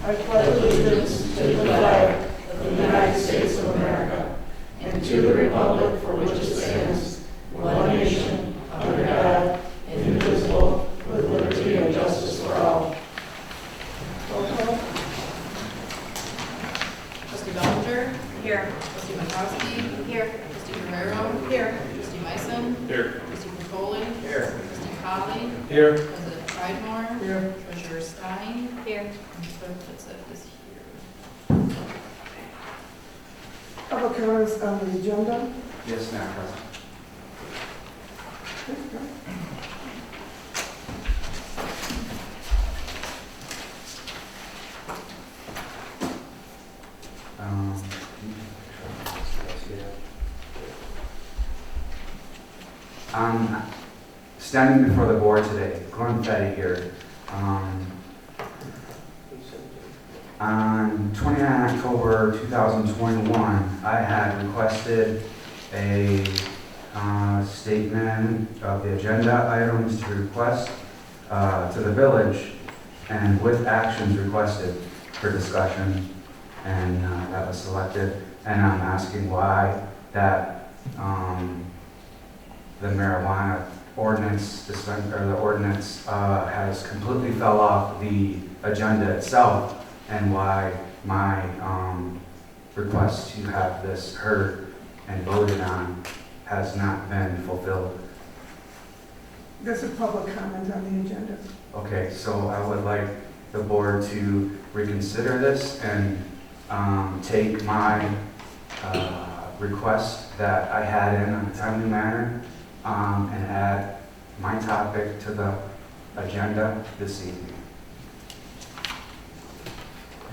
I pledge allegiance to the flag of the United States of America and to the republic for which it stands, one nation, under God, indivisible, with liberty and justice for all. Roll call. Trustee Bellinger? Here. Trustee Mankowski? Here. Trustee Guerrero? Here. Trustee Meissen? Here. Trustee Pancoli? Here. Trustee Colley? Here. President Tridemore? Here. Treasurer Stein? Here. And Clerk Fitzek is here. Public comments on the agenda. Yes, Madam President. Standing before the board today, Glenn Fetty here. On 29 October 2021, I had requested a statement of the agenda items to request to the village and with actions requested for discussion, and that was selected. And I'm asking why that the marijuana ordinance, the ordinance has completely fell off the agenda itself, and why my request to have this heard and voted on has not been fulfilled. There's a public comment on the agenda. Okay, so I would like the board to reconsider this and take my request that I had in a timely manner and add my topic to the agenda this evening.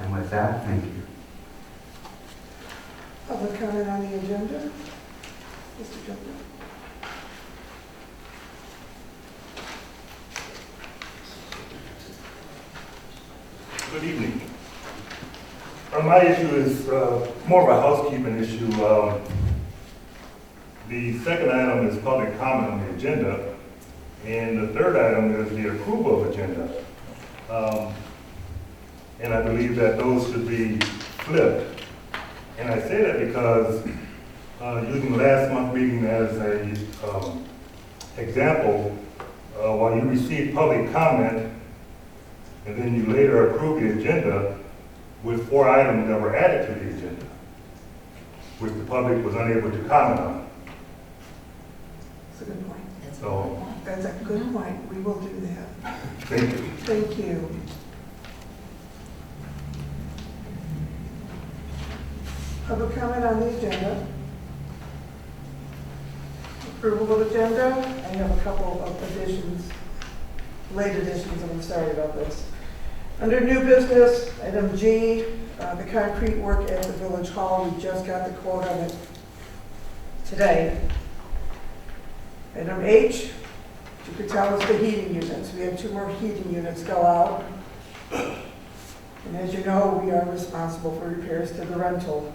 And with that, thank you. Public comment on the agenda. Mr. Jumper. Good evening. My issue is more of a housekeeping issue. The second item is public comment on the agenda, and the third item is the approval of agenda. And I believe that those should be flipped. And I say that because using last month's meeting as a example, while you received public comment, and then you later approved the agenda with 4 items that were added to the agenda, which the public was unable to comment on. That's a good point. So, That's a good point. We will do that. thank you. Thank you. Public comment on the agenda. Approval of agenda. I have a couple of additions, late additions, and I'm sorry about this. Under new business, item G, the concrete work at the Village Hall. We just got the quote on it today. Item H, you could tell us the heating units. We have 2 more heating units go out. And as you know, we are responsible for repairs to the rental.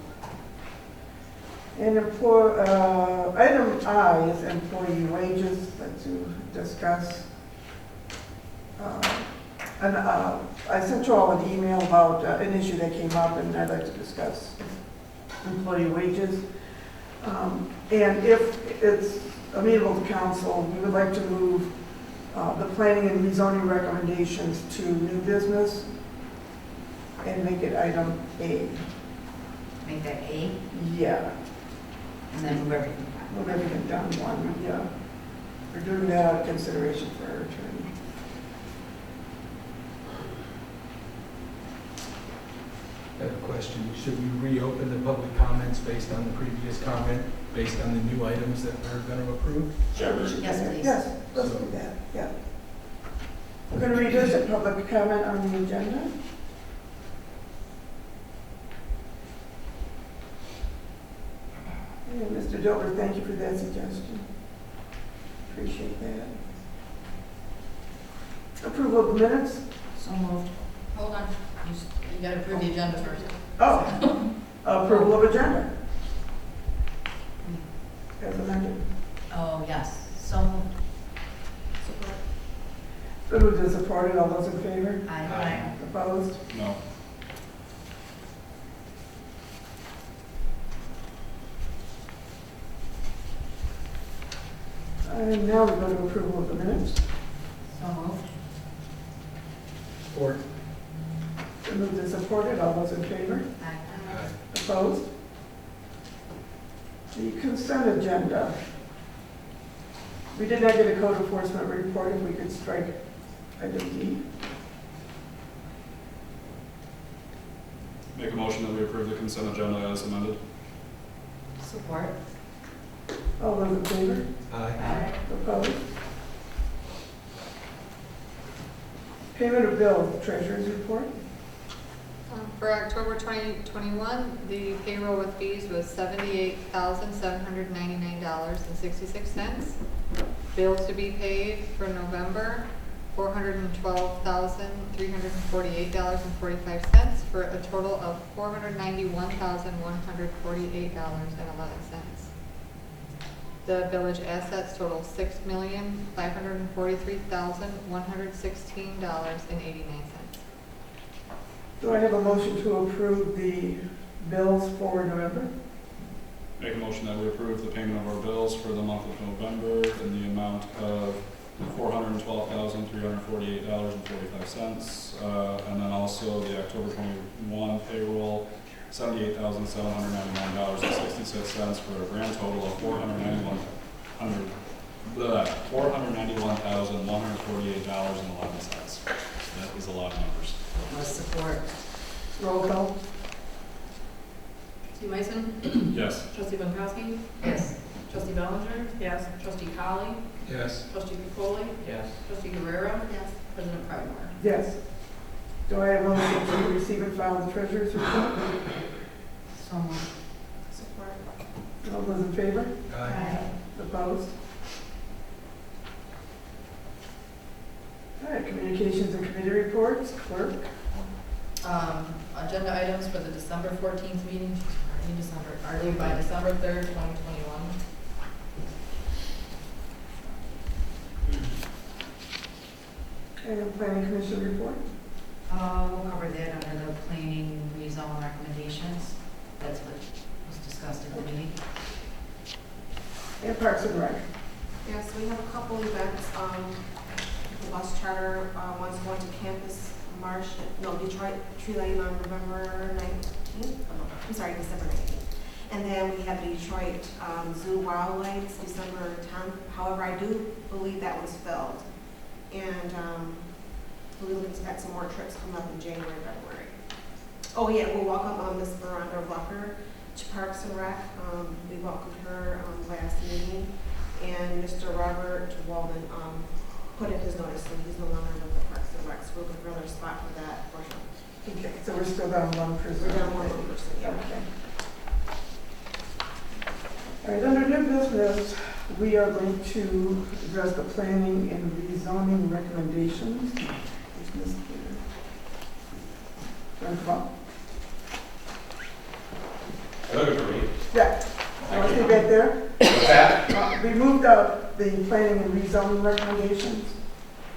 And item I is employee wages to discuss. I sent you all an email about an issue that came up, and I'd like to discuss employee wages. And if it's amenable to council, we would like to move the planning and rezoning recommendations to new business and make it item A. Make that A, Yeah, and then move everything back. move everything down one, yeah. We're doing that out of consideration for our attorney. I have a question. Should we reopen the public comments based on the previous comment, based on the new items that we're going to approve? Sure. We should do Yes, that. please. Yes, let's do that, yeah. We're going to revisit public comment on the agenda. And Mr. Dilbert, thank you for that suggestion. Appreciate that. Approval of the minutes? So moved. Hold on. You gotta approve the agenda first. Oh, approval of agenda. As amended. Oh, yes, so moved. Support. Been moved and supported. All those in favor? Aye. Opposed? No. And now we go to approval of the minutes. So moved. Support. Been moved and supported. All those in favor? Aye. Aye. Opposed? The consent agenda. We did not get a code enforcement report. If we could strike item D. Make a motion that we approve the consent agenda as amended. Support. All those in favor? Aye. Opposed? Payment of bills, treasurer's report. For October 2021, the payroll with fees was $78,799.66. Bills to be paid for November, $412,348.45, for a total of $491,148.11. The village assets total $6,543,116.89. Do I have a motion to approve the bills for November? Make a motion that we approve the payment of our bills for the month of November in the amount of $412,348.45. And then also the October 21 payroll, $78,799.66 for a grand total of $491,148.11. That is a lot of numbers. Was support. Roll call. Trustee Meissen? Yes. Trustee Pankowski? Yes. Trustee Bellinger? Yes. Trustee Colley? Yes. Trustee Capoli? Yes. Trustee Guerrero? Yes. President Pryor? Yes. Do I have a motion to receive and file the treasurer's report? So moved. Support. All those in favor? Aye. Opposed? All right, communications and committee reports, clerk. Agenda items for the December 14th meeting, are due by December 3rd, 2021. And planning commission report. We'll cover that under the planning rezone recommendations. That's what was discussed at the meeting. And parks and rec. Yes, we have a couple events. The bus charter, one's going to campus Detroit tree lighting on November 19th. I'm sorry, December 19th. And then we have the Detroit Zoo Wild Lights, December 10th. However, I do believe that was filled. And we'll expect some more trips coming up in January, February. Oh yeah, we'll welcome Miss Veranda Rucker to Parks and Rec. We welcomed her last meeting. And Mr. Robert Walden put in his notice, so he's no longer with the Parks and Rec. So we'll look for another spot for that portion. Okay, so we're still down one person. We're down one person, yeah. Okay. All right, under new business, we are going to address the planning and rezoning recommendations. Is Ms. Peter? Want to come up? Looking for me. Yeah. Want to stay back there? What's that? We moved out the planning and rezoning recommendations.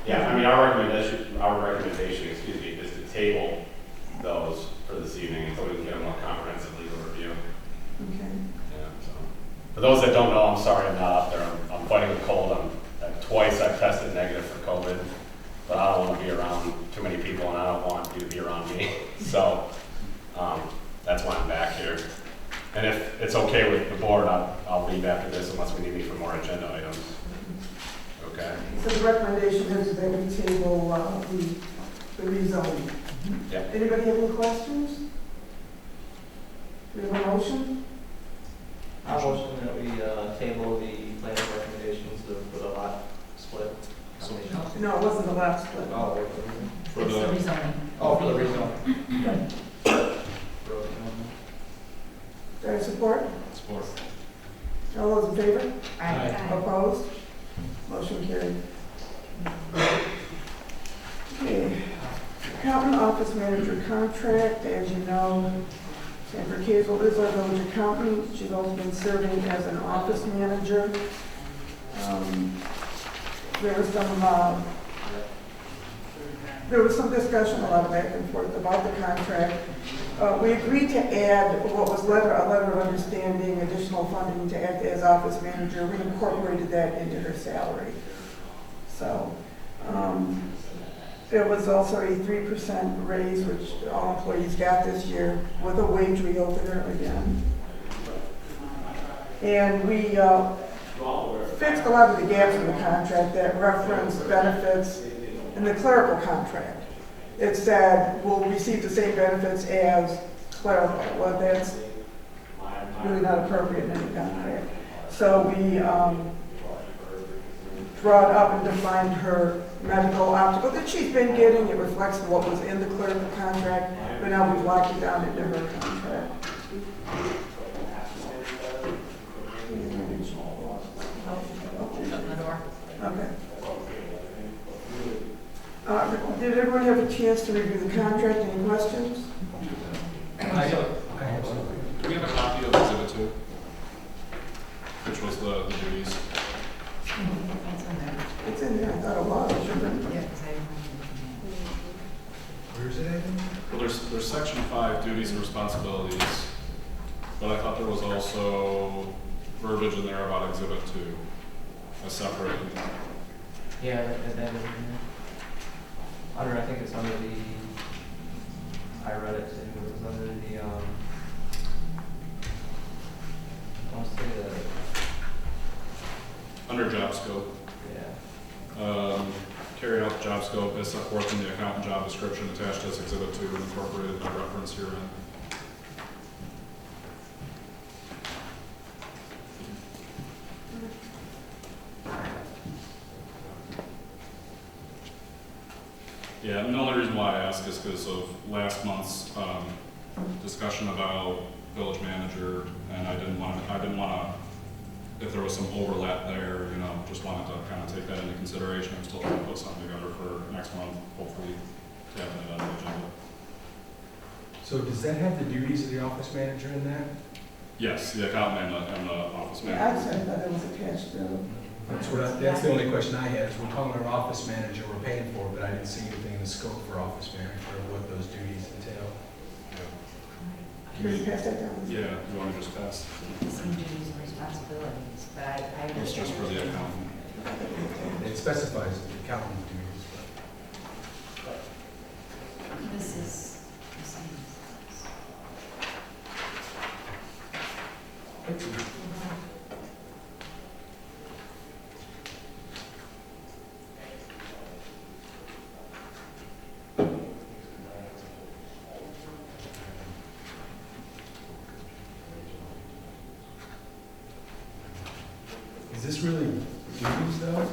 Yeah, I mean, our recommendation, excuse me, is to table those for this evening until we can get a more comprehensive legal review. Okay. Yeah, so. For those that don't know, I'm sorry I'm not up there. I'm fighting a cold. Twice I've tested negative for COVID, but I don't want to be around too many people and I don't want you to be around me. So that's why I'm back here. And if it's okay with the board, I'll leave after this unless we need me for more agenda items. Okay? So the recommendation is that we table the rezoning. Yeah. Anybody have any questions? Do we have a motion? I'll motion that we table the planning recommendations for the lot split. No, it wasn't the last split. Oh, For It's the the, rezoning. oh, for the rezone. Do I have support? support. All those in favor? Aye. Opposed? Motion carried. Okay. Accountant office manager contract, as you know, Sandra Kazel is our village accountant. She's also been serving as an office manager. There was some discussion, a lot of back and forth about the contract. We agreed to add what was a letter of understanding, additional funding to act as office manager. We incorporated that into her salary. So there was also a 3% raise, which all employees got this year, with a wage reopener again. And we fixed a lot of the gaps in the contract that referenced benefits in the clerical contract. It said we'll receive the same benefits as clerical. Well, that's really not appropriate in any contract. So we brought up and defined her medical optical that she's been getting. It reflects what was in the clerical contract, but now we've locked it down into her contract. Shut the door. Okay. Did everyone have a chance to review the contract? Any questions? I have some. Do we have a copy of Exhibit 2? Which was the duties? It's in there. It's in there. I thought it was. It should have been. Yeah, 'cause I remember. Where is it at? Well, there's section 5, duties and responsibilities, but I thought there was also verbiage in there about Exhibit 2, a separate. Yeah, that is in there. Under, I think it's under the, I read it too, it was under the, I want to say Under job scope. yeah. Carry out the job scope as set forth in the account and job description attached as Exhibit 2 and incorporated by reference herein. Yeah, and the only reason why I ask is because of last month's discussion about village manager, and I didn't want to, if there was some overlap there, you know, just wanted to kind of take that into consideration. I'm still trying to put something together for next month, hopefully having it on the agenda. So does that have the duties of the office manager in that? Yes, the accountant and the office Yeah, manager. I'd say that it was attached to. That's the only question I had, is we're calling her office manager, we're paying for it, but I didn't see anything in the scope for office manager or what those duties entail. Can you pass that down? Yeah, you want to just pass? Some duties and responsibilities, but I It's just for the accountant. It specifies the accountant duties, This is the same. but is this really duties though?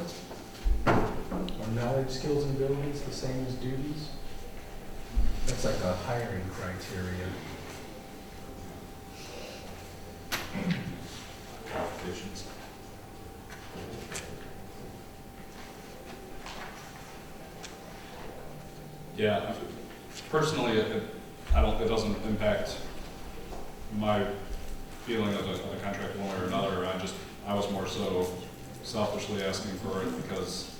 Are knowledge, skills, and abilities the same as duties? That's like a hiring criteria. Qualifications. Yeah, personally, it doesn't impact my feeling of the contract one way or another. I was more so selfishly asking for it because,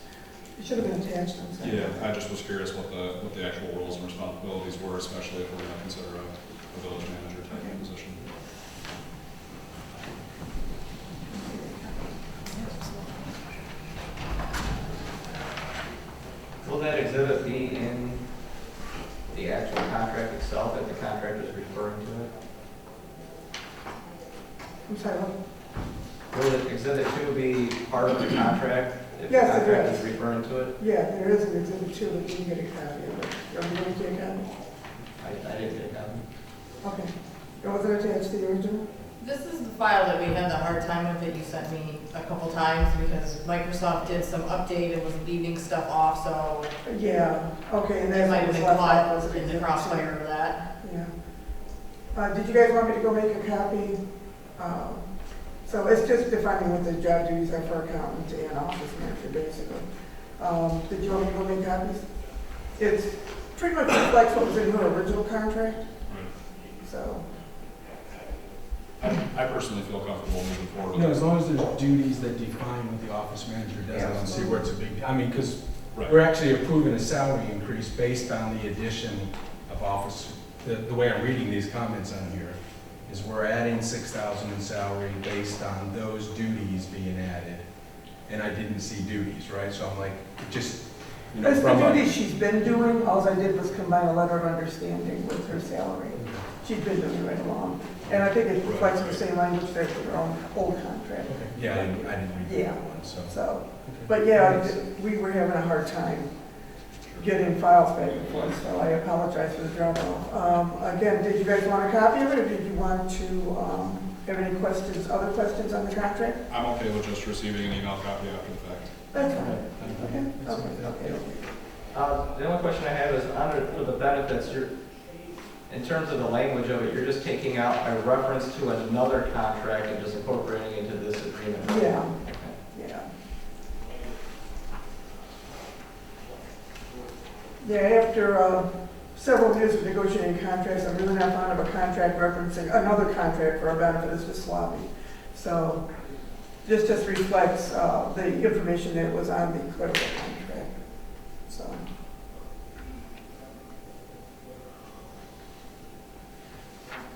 It should have been attached, I'm sorry. yeah, I just was curious what the actual roles and responsibilities were, especially if we're going to consider a village manager type of position. Will that exhibit be in the actual contract itself, if the contract is referring to it? I'm sorry, what? Will the exhibit 2 be part of the contract, if the Yes, it contract is. is referring to it? Yeah, there is an exhibit 2, but you can get a copy of it. Are you going to get a copy? I didn't get that. Okay. It wasn't attached to the original? This is the file that we had the hard time with that you sent me a couple times because Microsoft did some update and was leaving stuff off, so Yeah, okay, and it that's might what have was been left off caught was an in the exhibit 2. crossfire of that. Yeah. Did you guys want me to go make a copy? So it's just defining what the job duties are for accountant and office manager, basically. Did you want me to go make copies? It's pretty much reflects what was in her original contract, so. I personally feel comfortable moving forward with No, it. as long as there's duties that define what the office manager does, I don't see where it's a big, I mean, because Right. we're actually approving a salary increase based on the addition of office the way I'm reading these comments on here is we're adding 6,000 in salary based on those duties being added. And I didn't see duties, right? So I'm like, just, you know, That's the from a. duties she's been doing. All I did was combine a letter of understanding with her salary. She's been doing it right along. And I think it reflects the same language that your own old contract. Okay. Yeah, I didn't read the Yeah. other one, so. So, Okay. but yeah, we were having a hard time getting files back and forth, so I apologize for the drop off. Again, did you guys want a copy of it, or did you want to have any questions, other questions on the contract? I'm okay with just receiving an email copy after the fact. That's fine. Okay. The only question I have is under the benefits, in terms of the language of it, you're just taking out a reference to another contract and just incorporating it into this agreement. Yeah, Okay. yeah. Yeah, after several years of negotiating contracts, I'm really not fond of a contract referencing another contract for a benefit. It's just sloppy. So this just reflects the information that was on the clerical contract. So.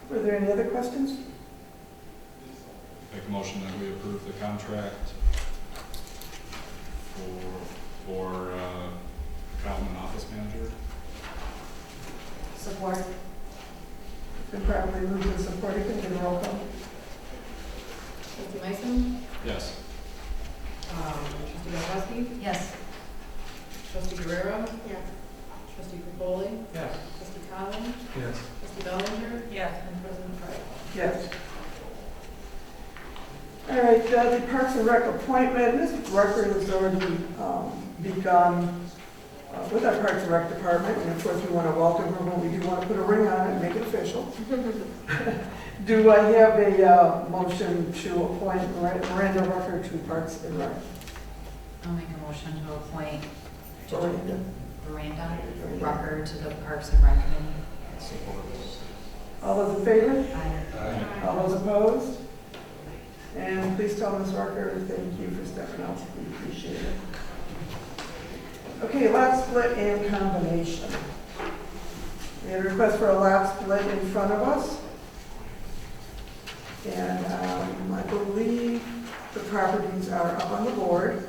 Were there any other questions? Make a motion that we approve the contract for accountant and office manager. Support. It's been properly moved and supported. Can you get a roll call? Trustee Mason? Yes. Trustee Dombrowski? Yes. Trustee Guerrero? Yes. Trustee Capoli? Yes. Trustee Collins? Yes. Trustee Bellinger? Yes. And President Wright? Yes. All right, the Parks and Rec appointment, Ms. Rucker has already begun with our Parks and Rec department, and of course we want to welcome her, but we do want to put a ring on it and make it official. Do I have a motion to appoint Miranda Rucker to Parks and Rec? I'll make a motion to appoint Miranda. Miranda Rucker to the Parks and Rec Committee. Support. All those in favor? Aye. All those opposed? And please tell Ms. Rucker, thank you for stepping up, we appreciate it. Okay, lot split and combination. We had a request for a lot split in front of us. And I believe the properties are up on the board.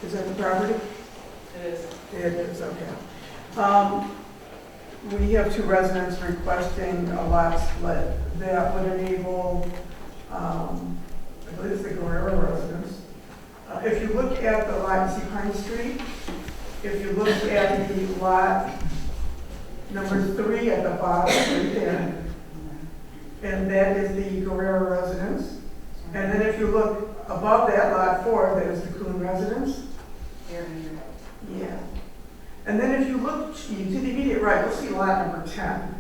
Is that the property? It is. It is, okay. We have two residents requesting a lot split that would enable, I believe it's the Guerrero residence. If you look at the lot, see Pine Street, if you look at the lot number 3 at the bottom, right there, and that is the Guerrero residence. And then if you look above that, lot 4, that is the Kuhn residence. Yeah. And then if you look to the immediate right, you'll see lot number 10.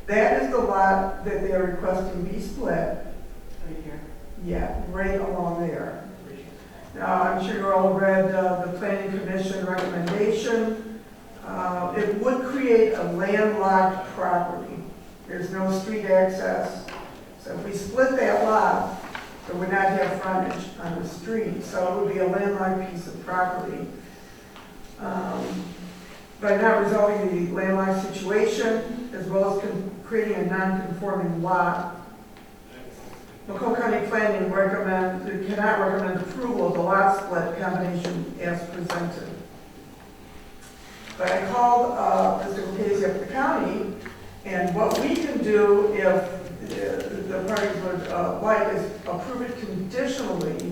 That is the lot that they are requesting be split. Right here. Yeah, right along there. Now, I'm sure you all read the Planning Commission recommendation. It would create a landlocked property. There's no street access. So if we split that lot, it would not have frontage on the street. So it would be a landlocked piece of property. By not resolving the landlocked situation, as well as creating a non-conforming lot, Macomb County Planning cannot recommend approval of the lot split combination as presented. But I called Mr. Lucchese up at the county, and what we can do if the parties would like is approve it conditionally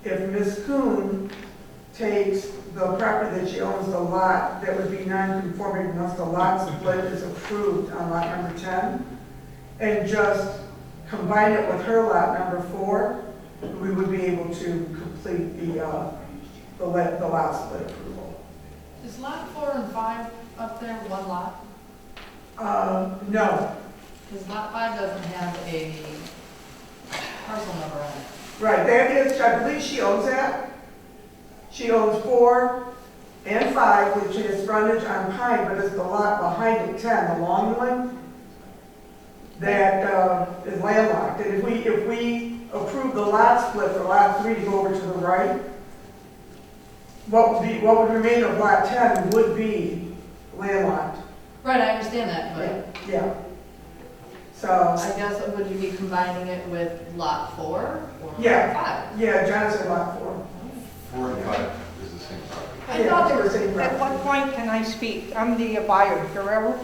if Ms. Kuhn takes the property that she owns, the lot that would be non-conforming once the lot split is approved on lot number 10, and just combine it with her lot number 4, we would be able to complete the lot split approval. Is lot 4 and 5 up there one lot? No. Because lot 5 doesn't have a parcel number on it. Right, that is, I believe she owns that. She owns 4 and 5, which is frontage on Pine, but it's the lot behind it, 10, the long one, that is landlocked. And if we approve the lot split for lot 3 to go over to the right, what would remain of lot 10 would be landlocked. Right, I understand that, but Yeah. So, I guess, would you be combining it with lot 4 or Yeah. 5? yeah, John said lot 4. 4 and 5 is the same property. I Yeah, thought they were there saying was, at property. what point can I speak? I'm the buyer, Guerrero.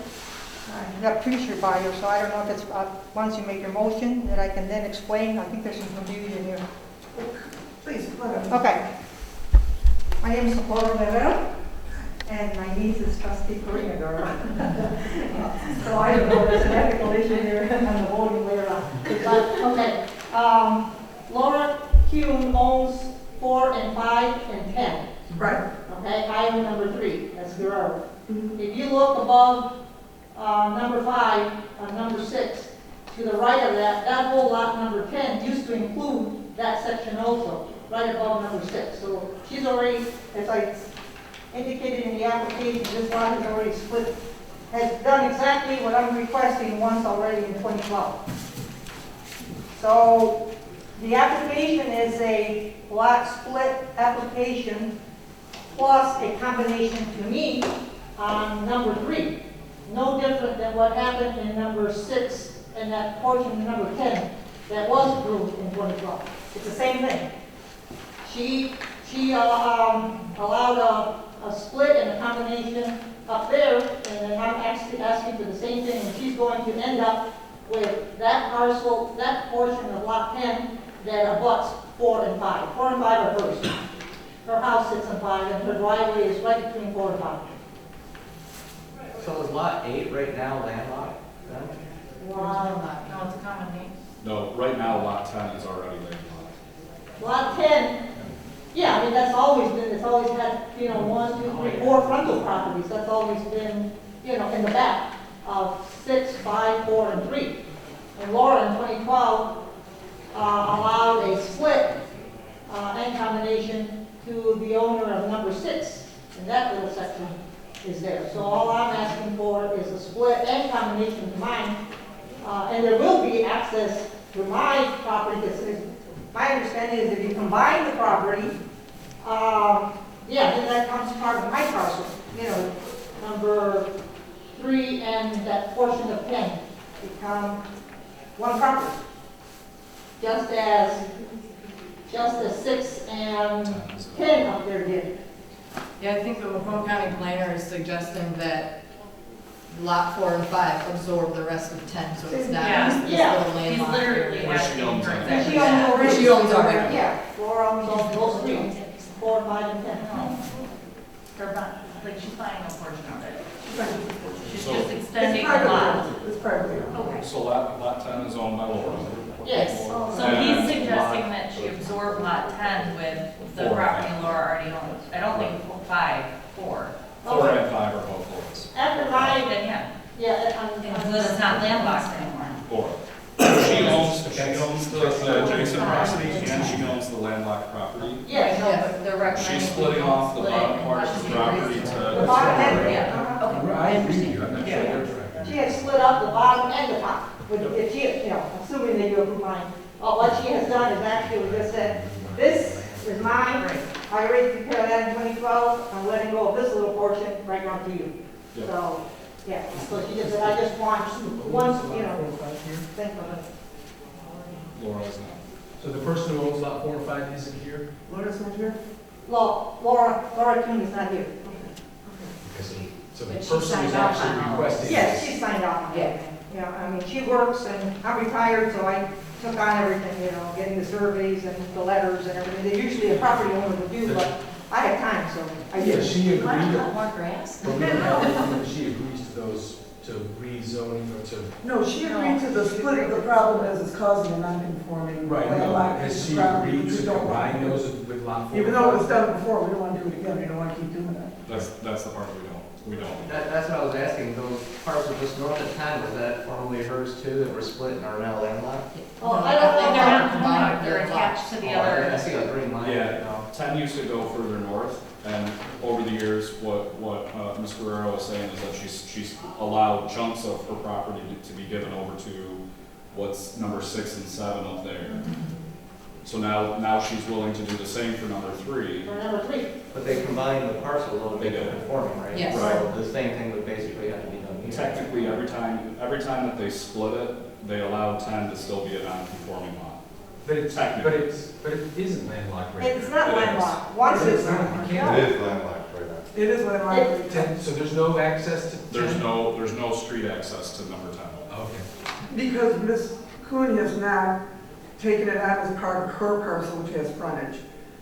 I'm the future buyer, so I don't know if it's, once you make your motion, that I can then explain. I think there's some confusion here. Please, go ahead. Okay. My name is Socorro Guerrero, and my niece is trustee Karina Guerrero. So I don't know if there's an ethical issue here on the voting way around. But, okay, Laura Kuhn owns 4 and 5 and 10. Right. Okay, I own number 3, that's Guerrero. If you look above number 5, number 6, to the right of that, that whole lot number 10 used to include that section also, right above number 6. So she's already, as I indicated in the application, this lot has already split, has done exactly what I'm requesting once already in 2012. So the application is a lot split application plus a combination to me on number 3. No different than what happened in number 6 and that portion of number 10 that was approved in 2012. It's the same thing. She allowed a split and a combination up there, and then I'm actually asking for the same thing, and she's going to end up with that parcel, that portion of lot 10 that abuts 4 and 5. 4 and 5 are hers. Her house sits on 5, and her driveway is right between 4 and 5. So is lot 8 right now landlocked then? No, it's a common name. No, right now, lot 10 is already landlocked. Lot 10, yeah, I mean, that's always been, it's always had, 1, 2, 3, 4 frontal properties. That's always been, in the back of 6, 5, 4, and 3. And Laura in 2012 allowed a split and combination to the owner of number 6, and that little section is there. So all I'm asking for is a split and combination to mine, and there will be access to my property, because my understanding is if you combine the property, then that comes part of my parcel, number 3 and that portion of 10 become one property. Just as 6 and 10 up there did. Yeah, I think the Macomb County planner is suggesting that lot 4 and 5 absorb the rest of 10, so it's not Yeah. just this Yeah. little He's landlocked literally area. asking for And exactly she owns that. already. She owns already. Yeah, Laura owns all those 3, 4, 5, and 10. They're not, like, she's buying a portion of it. She's So- just extending It's the private lot. land. It's private land. Okay. So lot 10 is owned by Laura. Yes. So he's suggesting that she absorb lot 10 with the 4. property Laura already owns. I don't think 5, 4. 4 and 5 are both Laura's. After my, Then, yeah. yeah, So it's not landlocked anymore. Laura. She owns the adjacent property and she owns the landlocked property. yes. No, but they're recommending. She's splitting off the bottom part of the property The to. bottom end, Yeah. okay. I agree with you, I'm not sure they're correct. She has split up the bottom and the top. But if she, assuming that you approve mine, what she has done is actually just said, this is mine. I already took care of that in 2012. I'm letting go of this little portion right now to you. Yeah. So, yeah, so she just said, I just want, once, think of it. Laura is not. So the person who owns lot 4 and 5 isn't here? Laura's not here? Laura King is not here. So the But she person signed who's off actually on all requesting Yes, this. she signed off on Yeah. everything. Yeah, I mean, she works and I'm retired, so I took on everything, getting the surveys and the letters and everything that usually a property owner would do, but I had time, so I Yeah, did. she agreed, More grass? but we don't have anything that she agrees to those, to rezoning or to. No, she agreed to the split of the problem as it's causing a non-conforming Right, no, landlocked has she property, agreed which to we don't combine want. those with lot 4? Even though it was done before, we don't want to do it again, we don't want to keep doing it. That's the part we don't. That's what I was asking, those parcels just north of 10, was that formerly hers too, that were split and are now landlocked? Oh, I don't know. They're not Combined, landlocked, they're they're attached to the Oh, I other. see a green line. Yeah, 10 used to go further north, and over the years, what Ms. Guerrero is saying is that she's allowed chunks of her property to be given over to what's number 6 and 7 up there. So now she's willing to do the same for number 3. For number 3. But they combine the parcels a little bit They do. conforming, right? Yes. So the same thing would basically have to be done here. Technically, every time that they split it, they allow 10 to still be a non-conforming lot. But it isn't landlocked right It's now. not It is. landlocked. Once It it's, is not. You It can't. is landlocked right now. It is landlocked. So there's no access to 10? There's no street access to number 10. Okay. Because Ms. Kuhn has not taken it on as part of her parcel, which has frontage.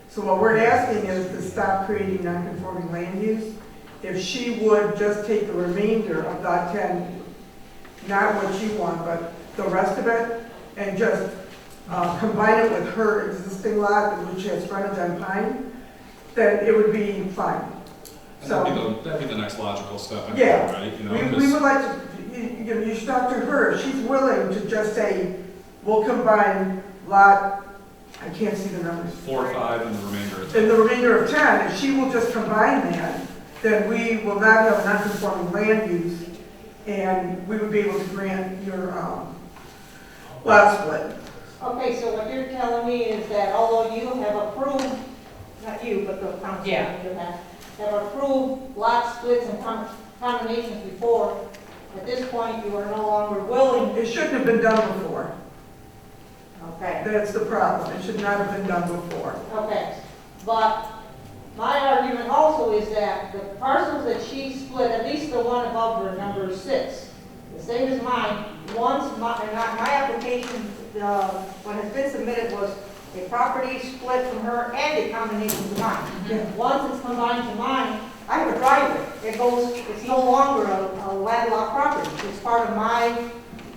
So what we're asking is to stop creating non-conforming land use. If she would just take the remainder of lot 10, not what you want, but the rest of it, and just combine it with her existing lot, which has frontage on Pine, then it would be fine. And So, that'd be the next logical step, I Yeah. think, right? You know, we 'cause- would like to, you should talk to her. If she's willing to just say, we'll combine lot, I can't see the numbers. 4, 5, and the remainder of In 10. the remainder of 10, if she will just combine that, then we will not have a non-conforming land use, and we would be able to grant your lot split. okay, so what you're telling me is that although you have approved, not you, but the council have approved lot splits and combinations before, at this point, you are no longer willing. It shouldn't have been done before. Okay. That's the problem. It should not have been done before. Okay, but my argument also is that the parcels that she split, at least the one above her, number 6, the same as mine, my application, what has been submitted was a property split from her and a combination to mine. Once it's combined to mine, I have a driveway. It's no longer a landlocked property. It's part of my.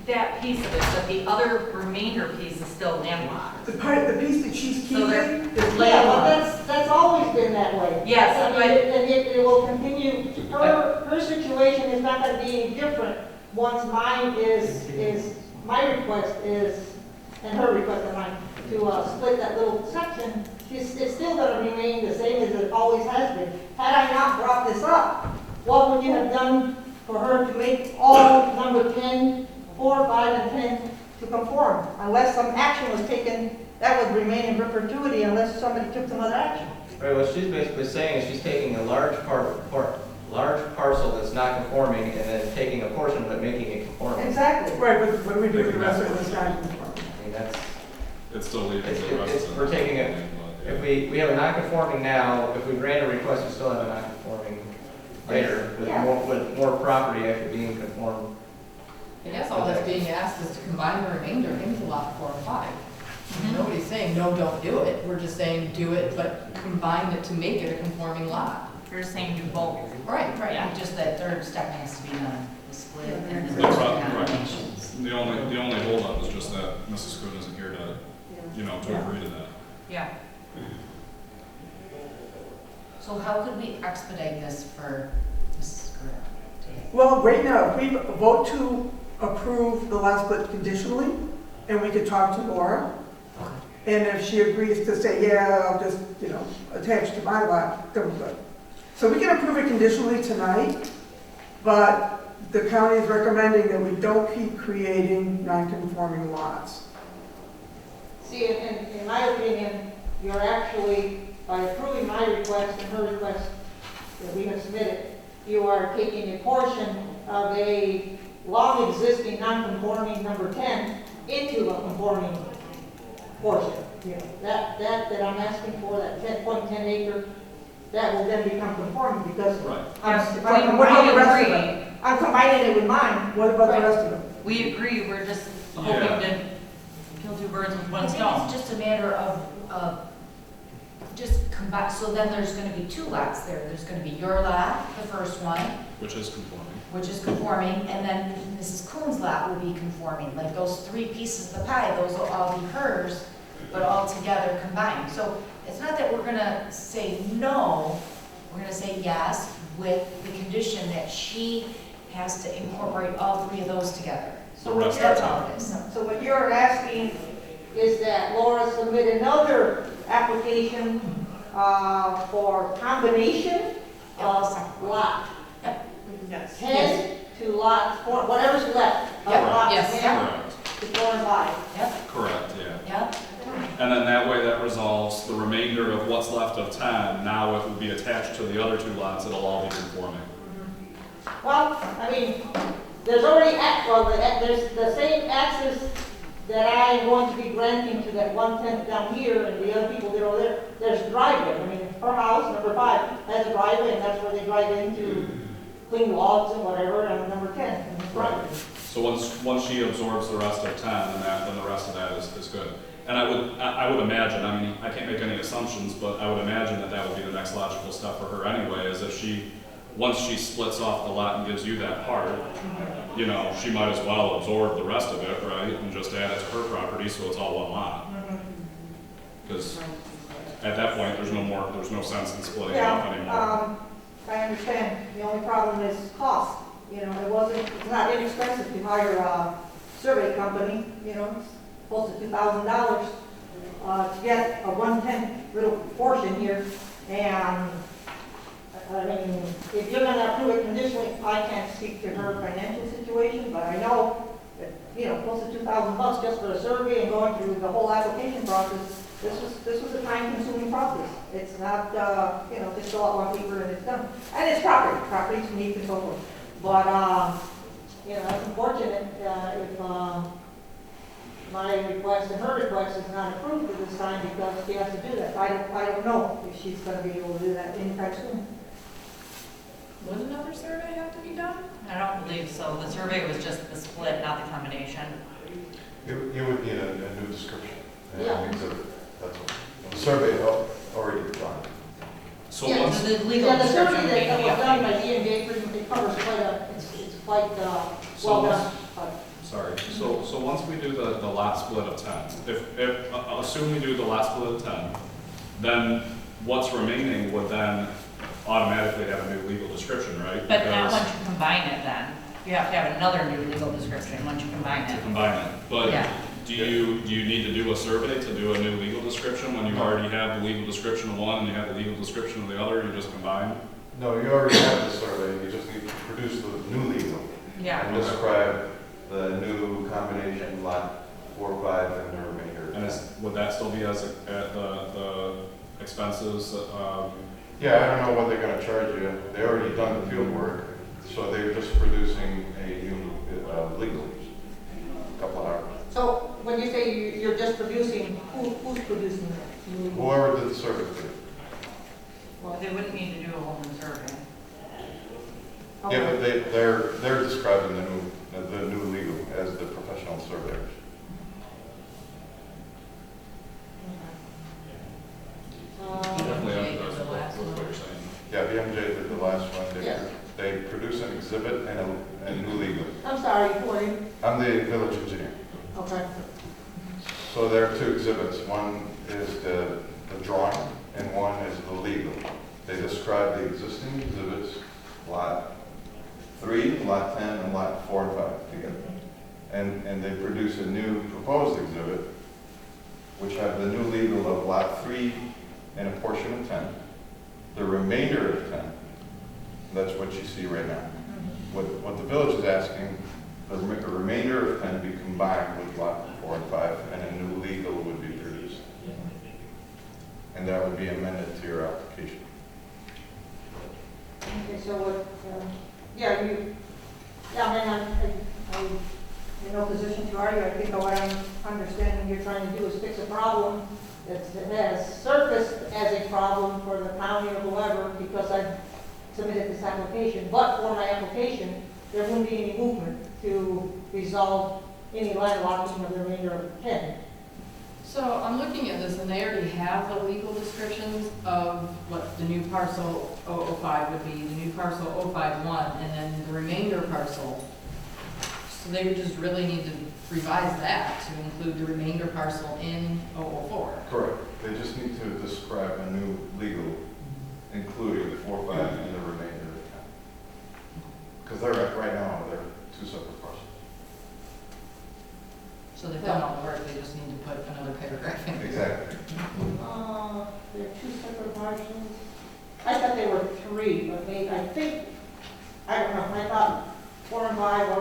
That piece of it, but the other remainder piece is still landlocked. The piece that she's So they're- keeping is Yeah, but landlocked. that's always been that way. Yes, And but- it will continue. Her situation is not going to be any different once mine is, my request is, and her request and mine, to split that little section. It's still going to remain the same as it always has been. Had I not brought this up, what would you have done for her to make all number 10, 4, 5, and 10 to conform? Unless some action was taken, that would remain in perpetuity unless somebody took some other action. Right, what she's basically saying is she's taking a large parcel that's not conforming and then taking a portion of it, making it conforming. Exactly. Right, but what do we do with the rest of this non-conforming? I mean, that's, It's still leaving the rest of we're taking it, if we have a non-conforming now, if we grant a request, we still have a non-conforming later, with more property actually being conformed. I guess all that's being asked is to combine the remainder into lot 4 and 5. Nobody's saying, no, don't do it. We're just saying, do it, but combine it to make it a conforming lot. You're saying do both. Right, right. Yeah, just that third step has to be done, the split and then The the pro- right. combinations. The only holdup is just that Mrs. Kuhn isn't here to, to agree to that. Yeah. So how could we expedite this for Mrs. Guerrero? Well, right now, if we vote to approve the lot split conditionally, and we could talk to Laura, and if she agrees to say, yeah, I'll just, attach to my lot, then we're good. So we can approve it conditionally tonight, but the county is recommending that we don't keep creating non-conforming lots. See, in my opinion, you're actually, by approving my request and her request that we have submitted, you are taking a portion of a long-existing non-conforming number 10 into a conforming portion. That I'm asking for, that 10.10 acre, that will then become conforming because Right. What about the rest of it? I'm combining it with mine. What about the rest of it? We agree, we're just hoping Yeah. to kill two birds with I one think stone. it's just a matter of just combine, so then there's gonna be 2 lots there. There's gonna be your lot, the first one, Which is conforming. which is conforming, and then Mrs. Kuhn's lot will be conforming. Like those 3 pieces of the pie, those will all be hers, but all together combined. So it's not that we're gonna say no, we're gonna say yes with the condition that she has to incorporate all 3 of those together. The rest That's of all it is. So what you're asking is that Laura submit another application for combination of lot Yes. 10 to lot 4, whatever's left of Yep, lot yes. 10 Correct. to 4 and 5. Yep, Correct, yeah. yep. And then that way that resolves the remainder of what's left of 10. Now it will be attached to the other 2 lots, it'll all be conforming. Well, I mean, there's already, there's the same access that I'm going to be granting to that 110 down here and the other people that are there. There's a driveway. I mean, her house, number 5, has a driveway, and that's where they drive in to clean logs and whatever, and number 10. And it's Right. property. So once she absorbs the rest of 10, then the rest of that is good. And I would imagine, I mean, I can't make any assumptions, but I would imagine that would be the next logical step for her anyway, is if once she splits off the lot and gives you that part, you know, she might as well absorb the rest of it, right? And just add it to her property so it's all one lot. Because at that point, there's no sense in splitting it off anymore. I understand. The only problem is cost. You know, it's not inexpensive to hire a survey company, you know, it's close to $2,000 to get a 1/10 little portion here. And I mean, if you're gonna approve it conditionally, I can't speak to her financial situation, but I know that, you know, close to $2,000 just for a survey and going through the whole application process. This was a time-consuming process. It's not, you know, just fill out one paper and it's done. And it's property's unique and so forth. But, you know, it's unfortunate if my request and her request is not approved at this time because she has to do that. I don't know if she's going to be able to do that anytime soon. Would another survey have to be done? I don't believe so. The survey was just the split, not the combination. You would need a new description. Yeah. That's all. The survey already done. So Yeah, once, The legal Yeah, the description survey would need that to be was done by updated. D&J, it covers it's quite So well once- done. But sorry, so once we do the lot split of 10, if assume we do the lot split of 10, then what's remaining would then automatically have a new legal description, right? But not Because- once you combine it then. You have to have another new legal description once you combine To it. combine it, but Yeah. do you need to do a survey to do a new legal description when you already have the legal description of one and you have the legal description of the other, you just combine? No, you already have the survey, you just need to produce the new legal. Yeah. And describe the new combination lot 4, 5, and the remainder. And would that still be at the expenses, Yeah, I don't know what they're gonna charge you. They already done the field work, so they're just producing a new legal, couple of hours. so when you say you're just producing, who's producing it? Whoever did the survey did. Well, they wouldn't need to do a whole new survey. Okay. Yeah, but they're describing the new legal as the professional surveyors. definitely BMJ that's did the last what one. you're saying. Yeah, BMJ did the last one. Yes. They produce an exhibit and a new legal. I'm sorry, Corey. I'm the village engineer. Okay. So there are 2 exhibits. One is the drawing and one is the legal. They describe the existing exhibits, lot 3, lot 10, and lot 4 and 5 together. And they produce a new proposed exhibit, which have the new legal of lot 3 and a portion of 10. The remainder of 10, that's what you see right now. What the village is asking, the remainder of 10 be combined with lot 4 and 5, and a new legal would be produced. And that would be amended to your application. Okay, so what, yeah, I mean, I'm in no position to argue. I think what I'm understanding you're trying to do is fix a problem that has surfaced as a problem for the county or whoever because I've submitted this application. But for my application, there wouldn't be any movement to resolve any landlocking of the remainder of 10. So I'm looking at this and they already have the legal descriptions of what the new parcel 005 would be, the new parcel 051, and then the remainder parcel. So they would just really need to revise that to include the remainder parcel in 004. Correct. They just need to describe a new legal, including the 4, 5, and the remainder of 10. Because right now, they're 2 separate parcels. So they've done all the work, they just need to put another paragraph in. Exactly. They're 2 separate parcels. I thought they were 3, but I think, I don't know, I thought 4 and 5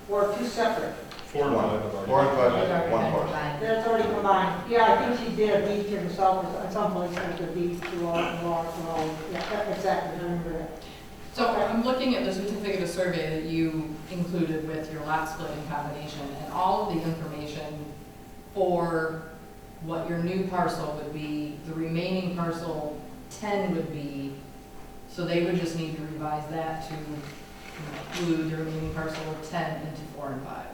were 2 separate. 4 and 5 have already. 4 and 5 They've is already one been parcel. combined. That's already combined. Yeah, I think she did a deed to herself or something like that, a deed to all, yeah, exactly, I remember that. So I'm looking at the certificate of survey that you included with your lot splitting combination, and all of the information for what your new parcel would be, the remaining parcel 10 would be, so they would just need to revise that to include the remaining parcel of 10 into 4 and 5.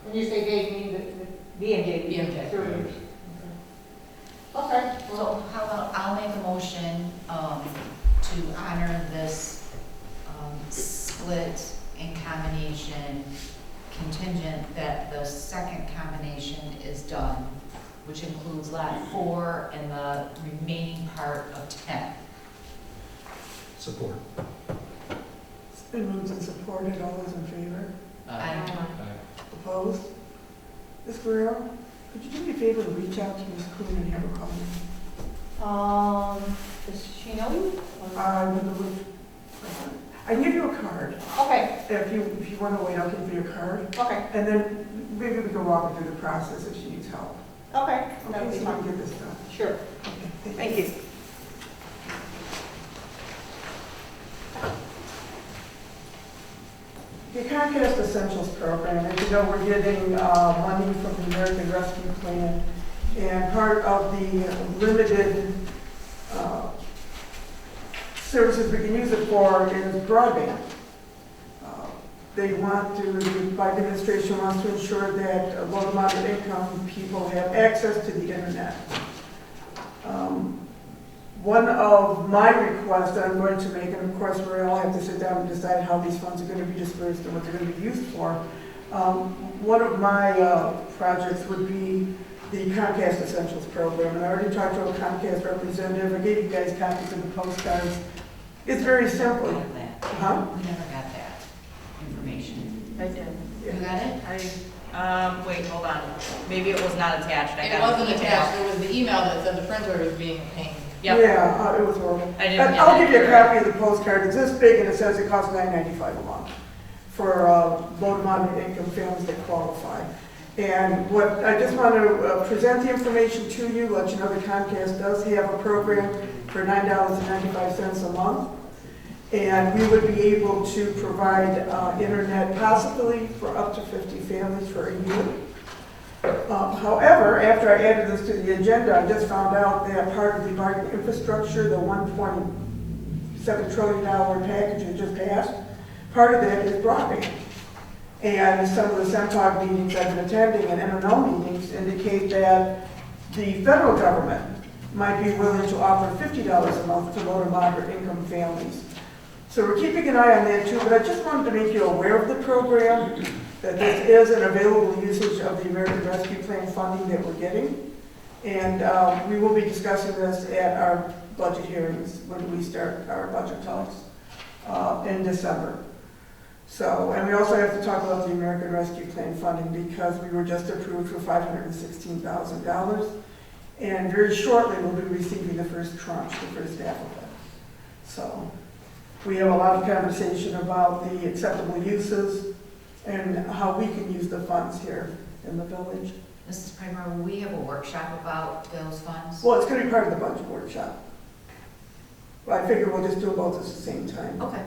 When you say they mean the BMJ? BMJ. Surveyors. Okay. So how about, I'll make a motion to honor this split and combination contingent that the second combination is done, which includes lot 4 and the remaining part of 10. Support. It's been moved and supported. All those in favor? Aye. Opposed? Ms. Guerrero, could you do me a favor and reach out to Ms. Kuhn and have her call me? Does she know you? I can give you a card. Okay, If you want to wait, I'll give you a card. okay, And then maybe we can walk her through the process if she needs help. okay, that would Okay, be so we can fine. get this done. Sure. Okay, Thank you. The Comcast Essentials Program, as you know, we're getting money from the American Rescue Plan, and part of the limited services we can use it for is broadband. They want to, the Biden administration wants to ensure that low to moderate income people have access to the internet. One of my requests that I'm going to make, and of course we all have to sit down and decide how these funds are going to be dispersed and what they're going to be used for. One of my projects would be the Comcast Essentials Program, and I already talked to a Comcast representative. I gave you guys copies of the postcards. It's very simple. We never got that. Huh? We never got that information. I did. You got it? Wait, hold on. Maybe it was not attached. It wasn't attached, it was the email that said the printer was being a pain. Yep. Yeah, it was horrible. I didn't get I'll it. give you a copy of the postcard. It's this big, and it says it costs $9.95 a month for low to moderate income families that qualify. And what I just want to present the information to you, let you know that Comcast does have a program for $9.95 a month. And we would be able to provide internet possibly for up to 50 families for a year. However, after I added this to the agenda, I just found out that part of the Biden infrastructure, the $1.7 trillion package that just passed, part of that is broadband. And some of the SEMCOG meetings I've been attending and MNO meetings indicate that the federal government might be willing to offer $50 a month to low to moderate income families. So we're keeping an eye on that too, but I just wanted to make you aware of the program, that this is an available usage of the American Rescue Plan funding that we're getting. And we will be discussing this at our budget hearings when we start our budget talks in December. So, and we also have to talk about the American Rescue Plan funding because we were just approved for $516,000. And very shortly we'll be receiving the first tranche, the first half of it. So we have a lot of conversation about the acceptable uses and how we can use the funds here in the village. Mrs. Primer, will we have a workshop about those funds? Well, it's going to be part of the budget workshop. Well, I figure we'll just do both at the same time. Okay.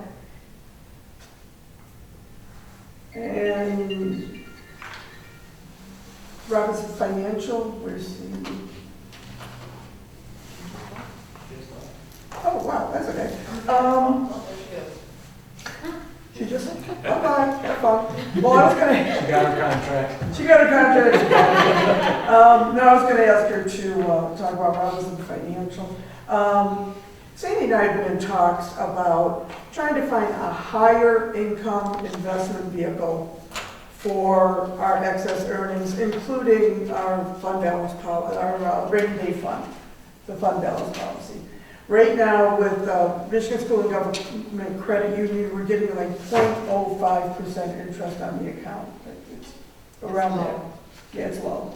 And Robinson Financial, where's the... Oh, wow, that's okay. She just said, bye-bye, have fun. Well, I was gonna... She got her contract. She got her contract. No, I was gonna ask her to talk about Robinson Financial. Sandy and I have been in talks about trying to find a higher income investment vehicle for our excess earnings, including our fund balance policy, our rainy day fund, the fund balance policy. Right now, with Michigan School and Government Credit Union, we're getting like 0.05% interest on the account. It's around there. Yeah, it's low.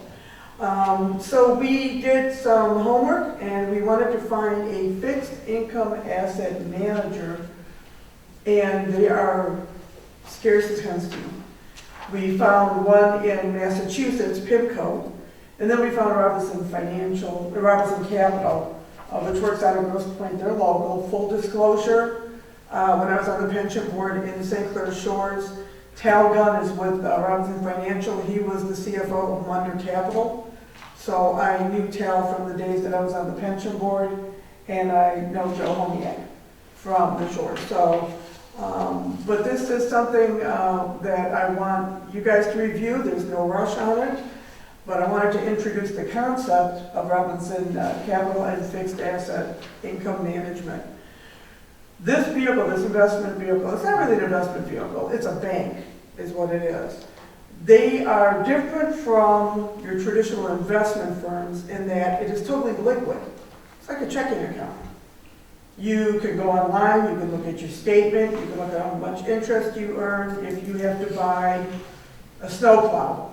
So we did some homework, and we wanted to find a fixed income asset manager, and they are scarce as hen's teeth. We found one in Massachusetts, PIMCO, and then we found Robinson Capital, which works out of Grosse Pointe. They're local. Full disclosure, when I was on the pension board in St. Clair Shores, Tal Gunn is with Robinson Financial. He was the CFO of Munder Capital. So I knew Tal from the days that I was on the pension board, and I know Joe Homiak from the Shores. So, but this is something that I want you guys to review. There's no rush on it, but I wanted to introduce the concept of Robinson Capital and fixed asset income management. This vehicle, this investment vehicle, it's not really an investment vehicle, it's a bank, is what it is. They are different from your traditional investment firms in that it is totally liquid. It's like a checking account. You can go online, you can look at your statement, you can look at how much interest you earn if you have to buy a snowplow.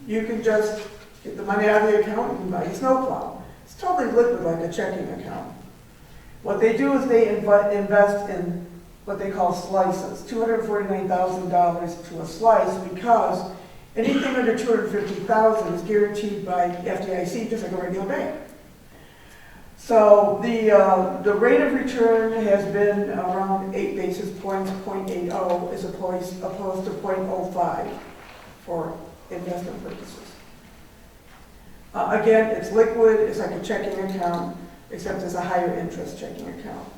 You can just get the money out of the account and buy a snowplow. It's totally liquid like a checking account. What they do is they invest in what they call slices, $249,000 to a slice, because anything under $250,000 is guaranteed by FDIC, just like a regular bank. So the rate of return has been around 8 basis points, 0.80, as opposed to 0.05 for investment purposes. Again, it's liquid, it's like a checking account, except it's a higher interest checking account.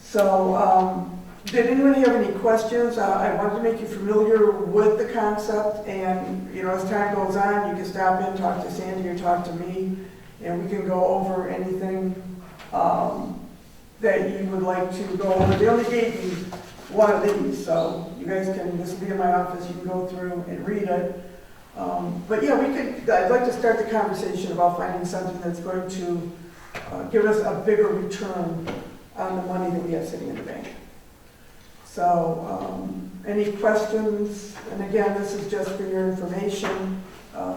So, did anyone have any questions? I wanted to make you familiar with the concept, and as time goes on, you can stop in, talk to Sandy or talk to me, and we can go over anything that you would like to go over. They only gave me one of these, so you guys can, this will be in my office, you can go through and read it. But yeah, I'd like to start the conversation about finding something that's going to give us a bigger return on the money that we have sitting in the bank. So, any questions? And again, this is just for your information,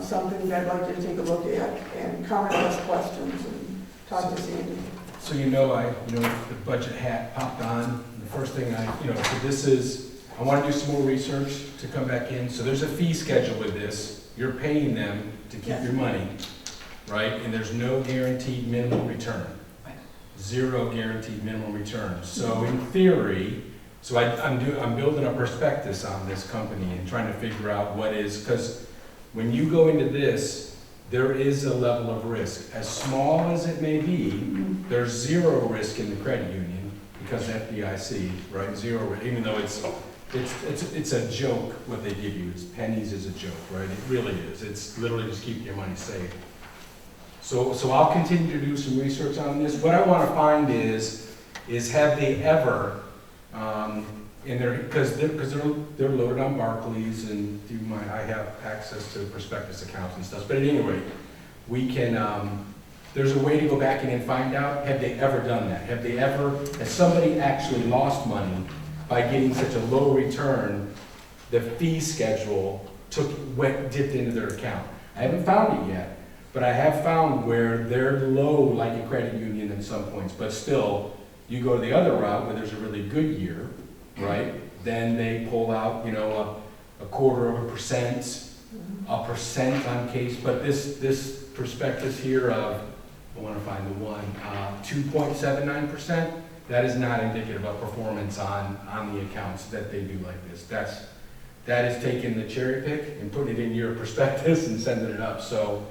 something that I'd like you to take a look at and comment, ask questions, and talk to Sandy. So the budget hat popped on. The first thing so this is, I want to do some more research to come back in. So there's a fee schedule with this. You're paying them to keep your money, right? And there's no guaranteed minimum return. Zero guaranteed minimum return. So in theory, I'm building a prospectus on this company and trying to figure out what is, because when you go into this, there is a level of risk. As small as it may be, there's zero risk in the credit union because FDIC, right? Zero, even though it's a joke what they give you. It's pennies is a joke, right? It really is. It's literally just keeping your money safe. So I'll continue to do some research on this. What I want to find is have they ever, because they're loaded on Barclays and I have access to prospectus accounts and stuff. But at any rate, we can. There's a way to go back in and find out, have they ever done that? Has somebody actually lost money by getting such a low return? The fee schedule dipped into their account. I haven't found it yet. But I have found where they're low like a credit union at some points, but still, you go to the other route where there's a really good year, right? Then they pull out, a 0.25%, 1% on case, but this prospectus here of, I want to find the one, 2.79%, that is not indicative of performance on the accounts that they do like this. That is taking the cherry pick and putting it in your prospectus and sending it up. So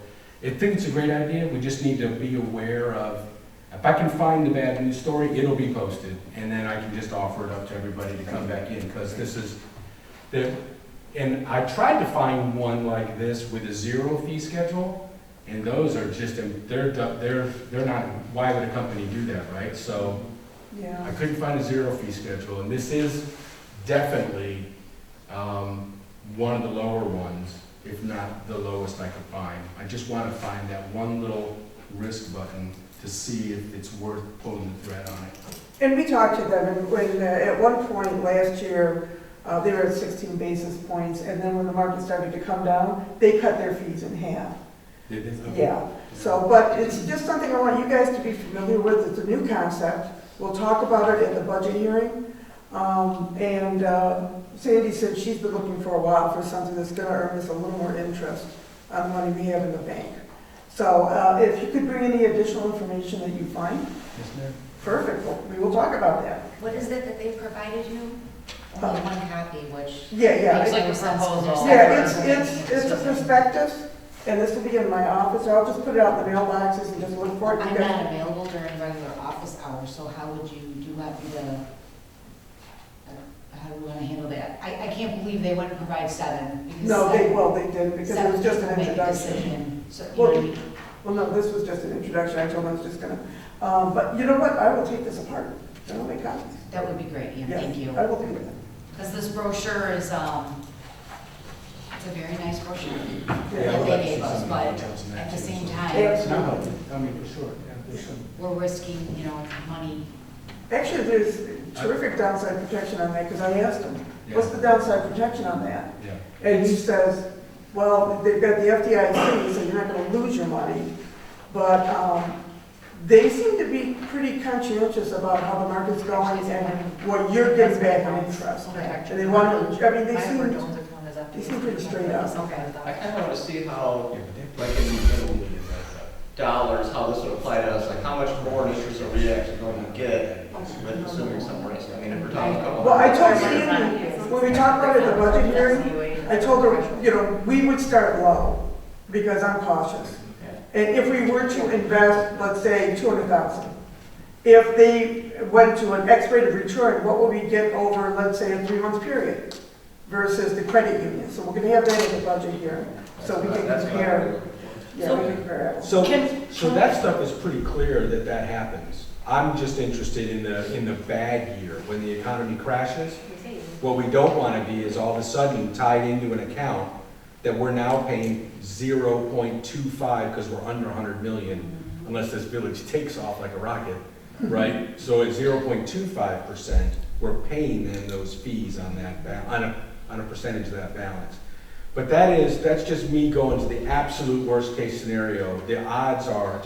I think it's a great idea. We just need to be aware of, if I can find the bad news story, it'll be posted, and then I can just offer it up to everybody to come back in, because this is, and I tried to find one like this with a zero fee schedule, and those are just, they're not, why would a company do that, right? So yeah. I couldn't find a zero fee schedule, and this is definitely one of the lower ones, if not the lowest I could find. I just want to find that one little risk button to see if it's worth pulling the thread on it. And we talked to them, and when at one point last year, they were at 16 basis points, and then when the market started to come down, they cut their fees in half. Did they? Okay. Yeah. So, but it's just something I want you guys to be familiar with. It's a new concept. We'll talk about it at the budget hearing. And Sandy said she's been looking for a while for something that's gonna earn us a little more interest on the money we have in the bank. So if you could bring any additional information that you find, Yes, ma'am. perfect, we will talk about that. What is it that they provided you? Only one copy, which Yeah. makes It's like no a sense when there's proposal. Yeah, separate- it's a prospectus, and this will be in my office, I'll just put it out in the mailboxes and just look for it. I'm because- not available during regular office hours, so how would you, do you want me to, how do we want to handle that? I can't believe they wouldn't provide seven. because No, they seven- didn't, because it seven was just people an make a introduction. decision. So, you know what I mean? Well, no, this was just an introduction, I told them I was just gonna, but you know what, I will take this apart, and I'll make copies. That would be great, yeah, Yes, thank you. I will do that. Because this brochure is, it's a very nice brochure Yeah, that I'll they let gave you us, some but details on that at the too, same so. time, Absolutely. I mean, for sure, yeah, there's some. we're risking, you know, money. Actually, there's terrific downside protection on that, because I asked him, what's the downside protection on that? Yeah. And he says, well, they've got the FDIC, so you're not gonna lose your money, but, they seem to be pretty conscientious about how the market's going and what you're getting back in interest. And they want to, I mean, they seem pretty straight up. I kind of want to see how, like in dollars, how this would apply to us, like how much more interest are we actually going to get with assuming some risk? I mean, if we're talking a couple. Well, I told Sandy, when we talked about it at the budget hearing, I told her, you know, we would start low, because I'm cautious. And if we were to invest, let's say, 200,000, if they went to an X rate of return, what would we get over, let's say, a 3-month period versus the credit union? So we're gonna have that in the budget here, so we can compare. Yeah, we can compare apples. So that stuff is pretty clear that that happens. I'm just interested in the bad year, when the economy crashes. What we don't want to be is all of a sudden tied into an account that we're now paying 0.25 because we're under 100 million, unless this village takes off like a rocket, right? So at 0.25%, we're paying them those fees on that, on a percentage of that balance. But that's just me going to the absolute worst case scenario. The odds are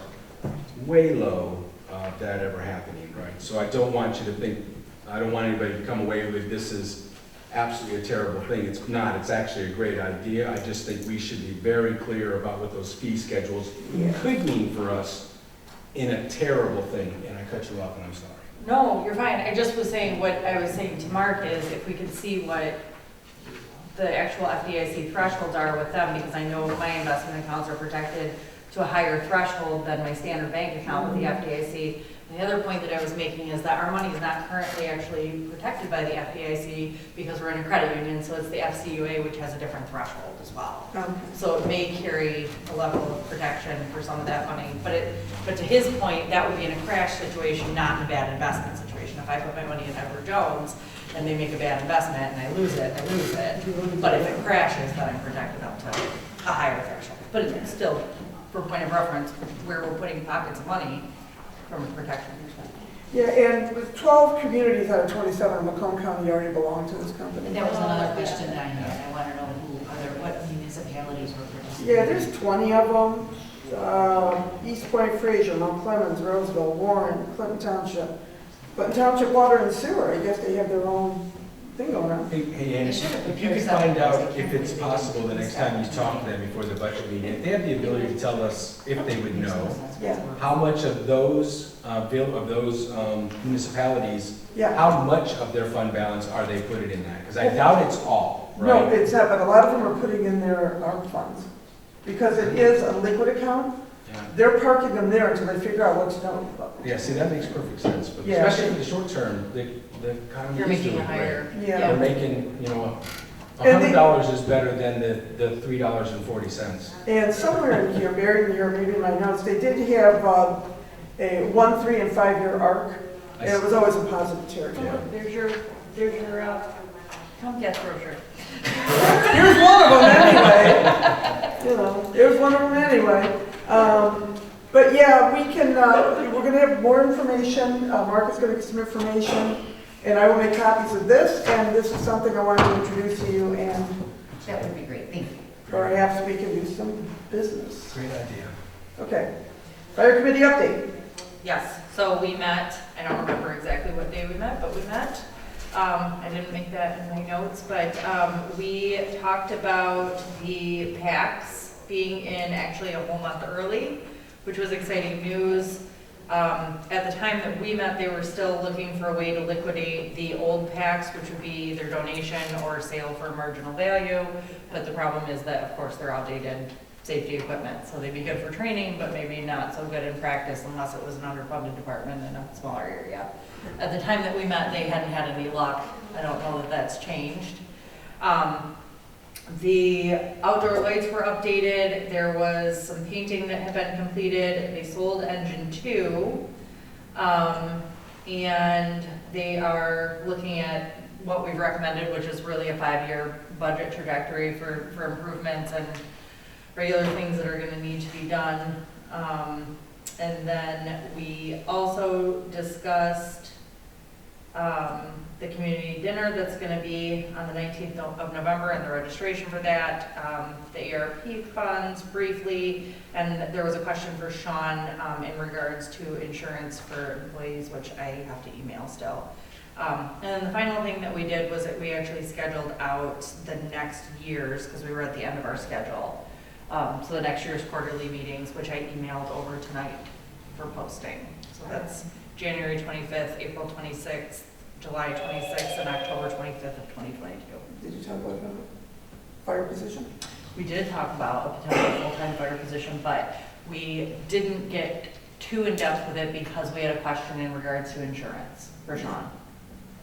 way low of that ever happening, right? So I don't want you to think, I don't want anybody to come away with this is absolutely a terrible thing. It's not, it's actually a great idea. I just think we should be very clear about what those fee schedules could mean for us in a terrible thing. And I cut you off and I'm sorry. No, you're fine. I just was saying, what I was saying to Mark is if we could see what the actual FDIC thresholds are with them, because I know my investment accounts are protected to a higher threshold than my standard bank account with the FDIC. And the other point that I was making is that our money is not currently actually protected by the FDIC because we're in a credit union, so it's the FCUA, which has a different threshold as well. So it may carry a level of protection for some of that money, but to his point, that would be in a crash situation, not in a bad investment situation. If I put my money in Edward Jones and they make a bad investment and I lose it, I lose it. But if it crashes, then I'm protected up to a higher threshold. But it's still, for point of reference, where we're putting pockets of money from a protection perspective. Yeah, and with 12 communities out of 27 in Macomb County already belong to this company. And that was another question that I had. I want to know what municipalities were participating. Yeah, there's 20 of them. East Point, Fraser, Mount Clemens, Roseville, Warren, Clinton Township. But Township Water and Sewer, I guess they have their own thing going on. Hey, Ann, if you could find out if it's possible the next time you talk to them before the budget meeting, if they have the ability to tell us if they would know how much of those municipalities, how much of their fund balance are they putting in that? Because I doubt it's all, right? No, it's not, but a lot of them are putting in their ARP funds. Because it is a liquid account, they're parking them there until they figure out what's done with them. Yeah, see, that makes perfect sense, but especially for the short term, the economy You're is making doing a higher. great. Yeah. They're making, And they- $100 is better than the $3.40. And somewhere in here, buried in here, maybe in my notes, they did have a 1, 3, and 5-year arc, and it was always a positive territory. There's your Comcast brochure. Here's one of them anyway. There's one of them anyway. But yeah, we can, we're gonna have more information. Mark is gonna get some information, and I will make copies of this, and this is something I wanted to introduce to you, and That would be great, thank you. perhaps we can do some business. Great idea. Okay. Fire committee update. Yes, so we met, I don't remember exactly what day we met, but we met. I didn't make that in my notes, but we talked about the PACs being in actually a whole month early, which was exciting news. At the time that we met, they were still looking for a way to liquidate the old PACs, which would be either donation or sale for marginal value. But the problem is that, of course, they're outdated safety equipment, so they'd be good for training, but maybe not so good in practice unless it was an underfunded department in a smaller area. At the time that we met, they hadn't had any luck. I don't know that that's changed. The outdoor lights were updated. There was some painting that had been completed. They sold engine 2, and they are looking at what we've recommended, which is really a 5-year budget trajectory for improvements and regular things that are going to need to be done. And then we also discussed the community dinner that's going to be on the 19th of November and the registration for that, the ARP funds briefly, and there was a question for Sean in regards to insurance for employees, which I have to email still. And then the final thing that we did was that we actually scheduled out the next year's, because we were at the end of our schedule. So the next year's quarterly meetings, which I emailed over tonight for posting. So that's January 25th, April 26th, July 26th, and October 25th of 2022. Did you talk about a fire position? We did talk about a potential full-time fire position, but we didn't get too in-depth with it because we had a question in regards to insurance for Sean.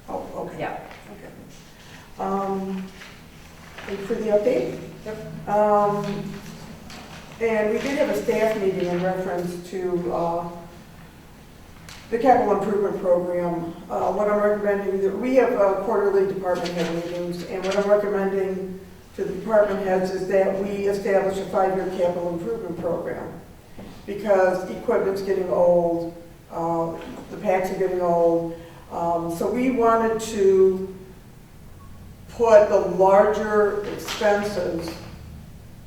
Oh, okay. Yeah. Okay. Thank you for the update. Yep. And we did have a staff meeting in reference to the capital improvement program. What I'm recommending, we have quarterly department head meetings, and what I'm recommending to the department heads is that we establish a 5-year capital improvement program, because equipment's getting old, the PACs are getting old, so we wanted to put the larger expenses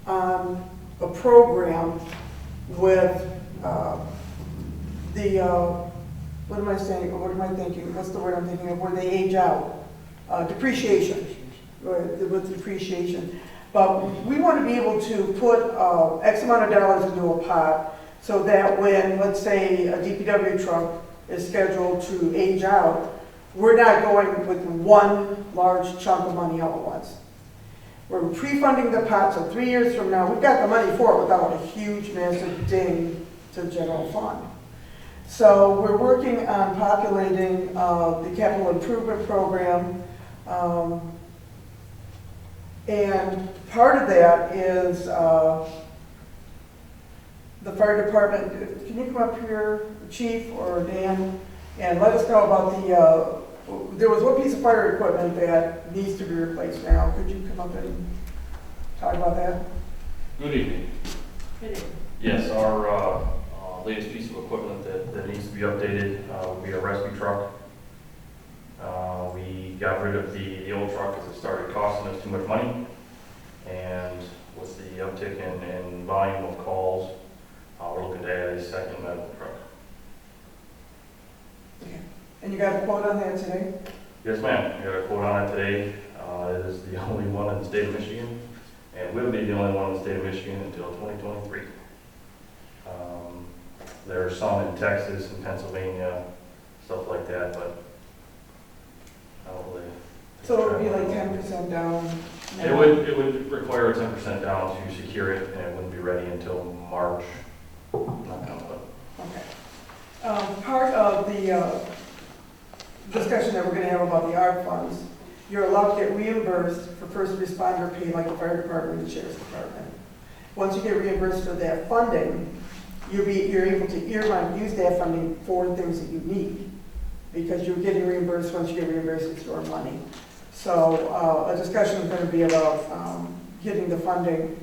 on a program with what am I saying, what am I thinking, what's the word I'm thinking of, where they age out, depreciation, with depreciation. But we want to be able to put X amount of dollars into a pot, so that when, let's say, a DPW truck is scheduled to age out, we're not going with one large chunk of money all at once. We're pre-funding the pot, so 3 years from now, we've got the money for it without a huge, massive ding to the general fund. So we're working on populating the capital improvement program, and part of that is the fire department. Can you come up here, Chief or Dan, and let us know about there was one piece of fire equipment that needs to be replaced now. Could you come up and talk about that? Good evening. Good evening. Yes, our latest piece of equipment that needs to be updated would be a rescue truck. We got rid of the old truck because it started costing us too much money, and with the uptick in volume of calls, we're looking to add a second medical truck. Okay. And you got a quote on that today? Yes, ma'am. We got a quote on it today. It is the only one in the state of Michigan, and will be the only one in the state of Michigan until 2023. There are some in Texas and Pennsylvania, stuff like that, but I don't really. So it would be like 10% down? It would require a 10% down to secure it, and it wouldn't be ready until March. Okay. Part of the discussion that we're going to have about the ARP funds, you're allowed to get reimbursed for first responder pay, like the fire department and the sheriff's department. Once you get reimbursed for that funding, you're able to use that funding for things that you need, because you're getting reimbursed. Once you get reimbursed, it's your money. So a discussion is going to be about getting the funding,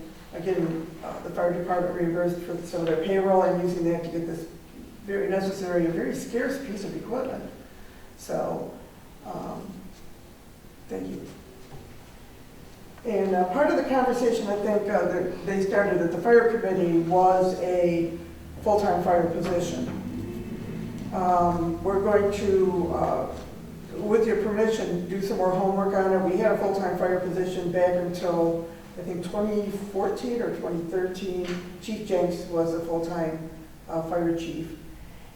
getting the fire department reimbursed for some of their payroll, and using that to get this very necessary and very scarce piece of equipment. So, thank you. And part of the conversation, I think, that they started at the fire committee was a full-time fire position. We're going to with your permission, do some more homework on it. We had a full-time fire position back until, I think, 2014 or 2013. Chief Jenks was a full-time fire chief.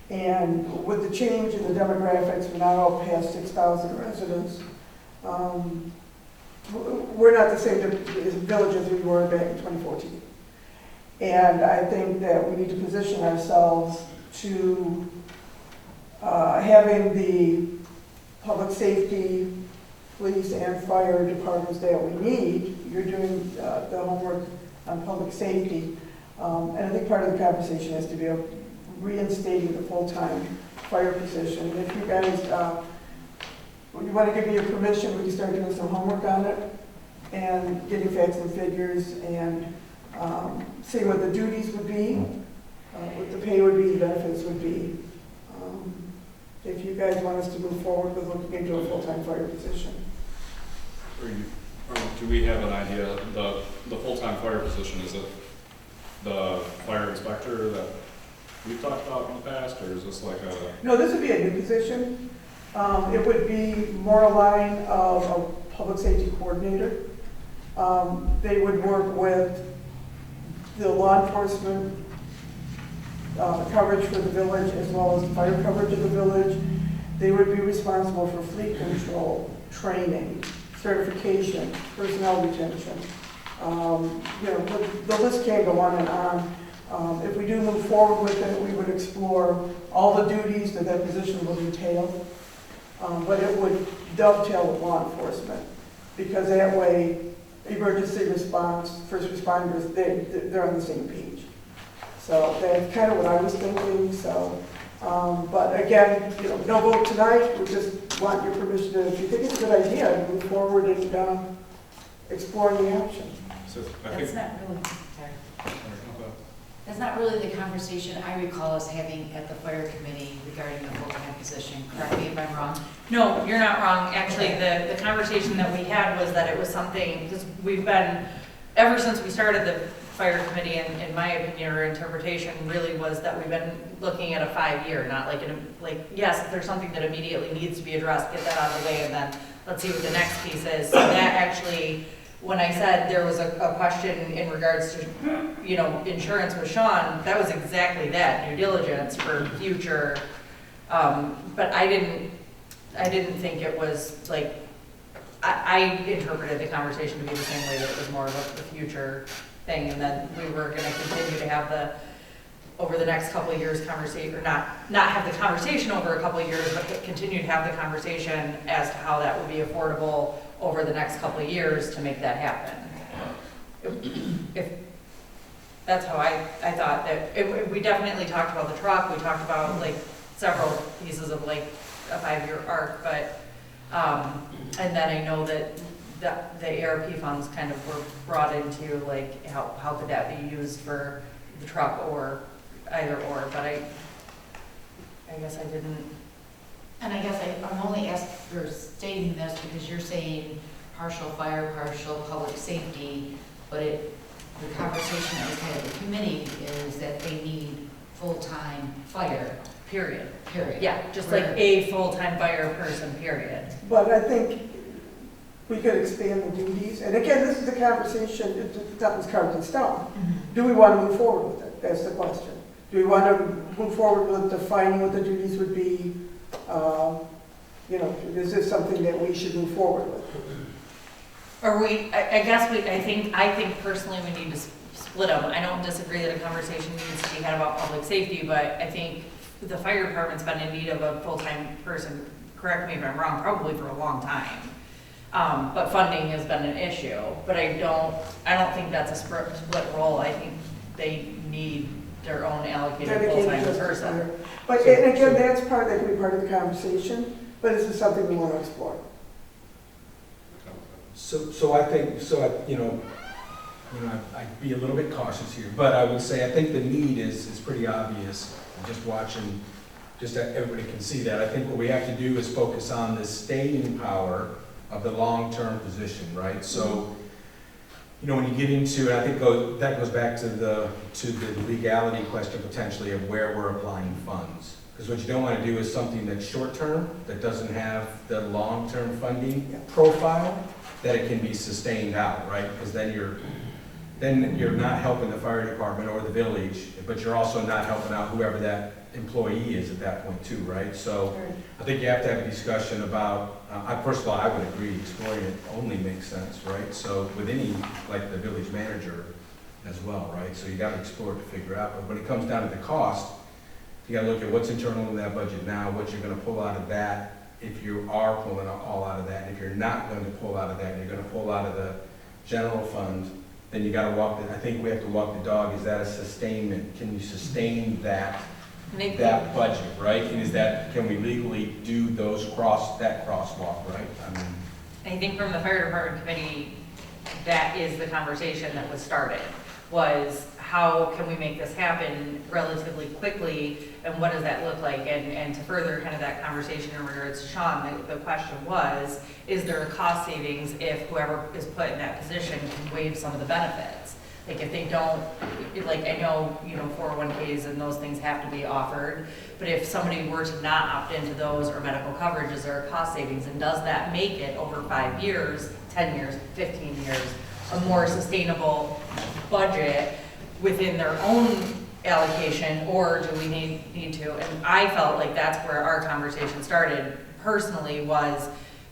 And with the change in the demographics, we're now all past 6,000 residents. We're not the same village as we were back in 2014. And I think that we need to position ourselves to having the public safety, police and fire departments that we need. You're doing the homework on public safety. And I think part of the conversation has to be reinstating the full-time fire position. And if you guys, you want to give me your permission, we can start doing some homework on it and getting facts and figures and seeing what the duties would be, what the pay would be, the benefits would be. If you guys want us to move forward with looking into a full-time fire position. Do we have an idea, the full-time fire position, is it the fire inspector that we've talked about in the past, or is this like a? No, this would be a new position. It would be more a line of a public safety coordinator. They would work with the law enforcement coverage for the village as well as fire coverage of the village. They would be responsible for fleet control, training, certification, personnel retention. The list can't go on and on. If we do move forward with it, we would explore all the duties that that position would entail, but it would dovetail with law enforcement, because that way, emergency response, first responders, they're on the same page. So that's kind of what I was thinking. So, but again, no vote tonight. We just want your permission to, if you think it's a good idea, to move forward and explore the option. So That's not really, sorry. That's not really the conversation I recall us having at the fire committee regarding the full-time position. Correct me if I'm wrong. No, you're not wrong. Actually, the conversation that we had was that it was something, because we've been, ever since we started the fire committee, and in my opinion or interpretation, really was that we've been looking at a 5-year, not like yes, if there's something that immediately needs to be addressed, get that out of the way, and then let's see what the next piece is. So that actually, when I said there was a question in regards to, insurance with Sean, that was exactly that, due diligence for future. But I didn't think it was like, I interpreted the conversation to be the same way, that it was more of the future thing, and then we were gonna continue to have over the next couple of years conversation, or not have the conversation over a couple of years, but continue to have the conversation as to how that would be affordable over the next couple of years to make that happen. If that's how I thought that, we definitely talked about the truck, we talked about like several pieces of like a 5-year arc, but, and then I know that the ARP funds kind of were brought into like, how could that be used for the truck or either or, but I guess I didn't. And I guess I'm only asking, or stating this because you're saying partial fire, partial public safety, but the conversation that we had at the committee is that they need full-time fire. Period. Yeah, just like a full-time fire person, period. But I think we could expand the duties. And again, this is a conversation, that was carved in stone. Mm-hmm. Do we want to move forward with it? That's the question. Do we want to move forward with defining what the duties would be? Is this something that we should move forward with? Or I think personally we need to split them. I don't disagree that a conversation needs to be had about public safety, but I think the fire department's been in need of a full-time person, correct me if I'm wrong, probably for a long time. But funding has been an issue, but I don't think that's a split role. I think they need their own allocated full-time person. But and again, that could be part of the conversation, but this is something we want to explore. So I think, I'd be a little bit cautious here, but I would say I think the need is pretty obvious. Just watching, just that everybody can see that. I think what we have to do is focus on the staying power of the long-term position, right? So, when you get into it, I think that goes back to the legality question potentially of where we're applying funds. Because what you don't want to do is something that's short-term, that doesn't have the long-term funding profile, that it can be sustained out, right? Because then you're not helping the fire department or the village, but you're also not helping out whoever that employee is at that point too, right? So I think you have to have a discussion about, first of all, I would agree, exploring it only makes sense, right? So with any, like the village manager as well, right? So you got to explore it to figure out, but when it comes down to the cost, you got to look at what's internal in that budget now, what you're going to pull out of that, if you are pulling all out of that, and if you're not going to pull out of that, and you're going to pull out of the general fund, then you got to I think we have to walk the dog. Is that a sustainment? Can you sustain that budget, right? And can we legally do that crosswalk, right? I mean, I think from the fire department committee, that is the conversation that was started, was how can we make this happen relatively quickly, and what does that look like? And to further kind of that conversation in regards to Sean, the question was, is there a cost savings if whoever is put in that position can waive some of the benefits? Like if they don't, like I know, 401ks and those things have to be offered, but if somebody were to not opt into those or medical coverage, is there a cost savings? And does that make it over 5 years, 10 years, 15 years, a more sustainable budget within their own allocation, or do we need to? And I felt like that's where our conversation started personally, was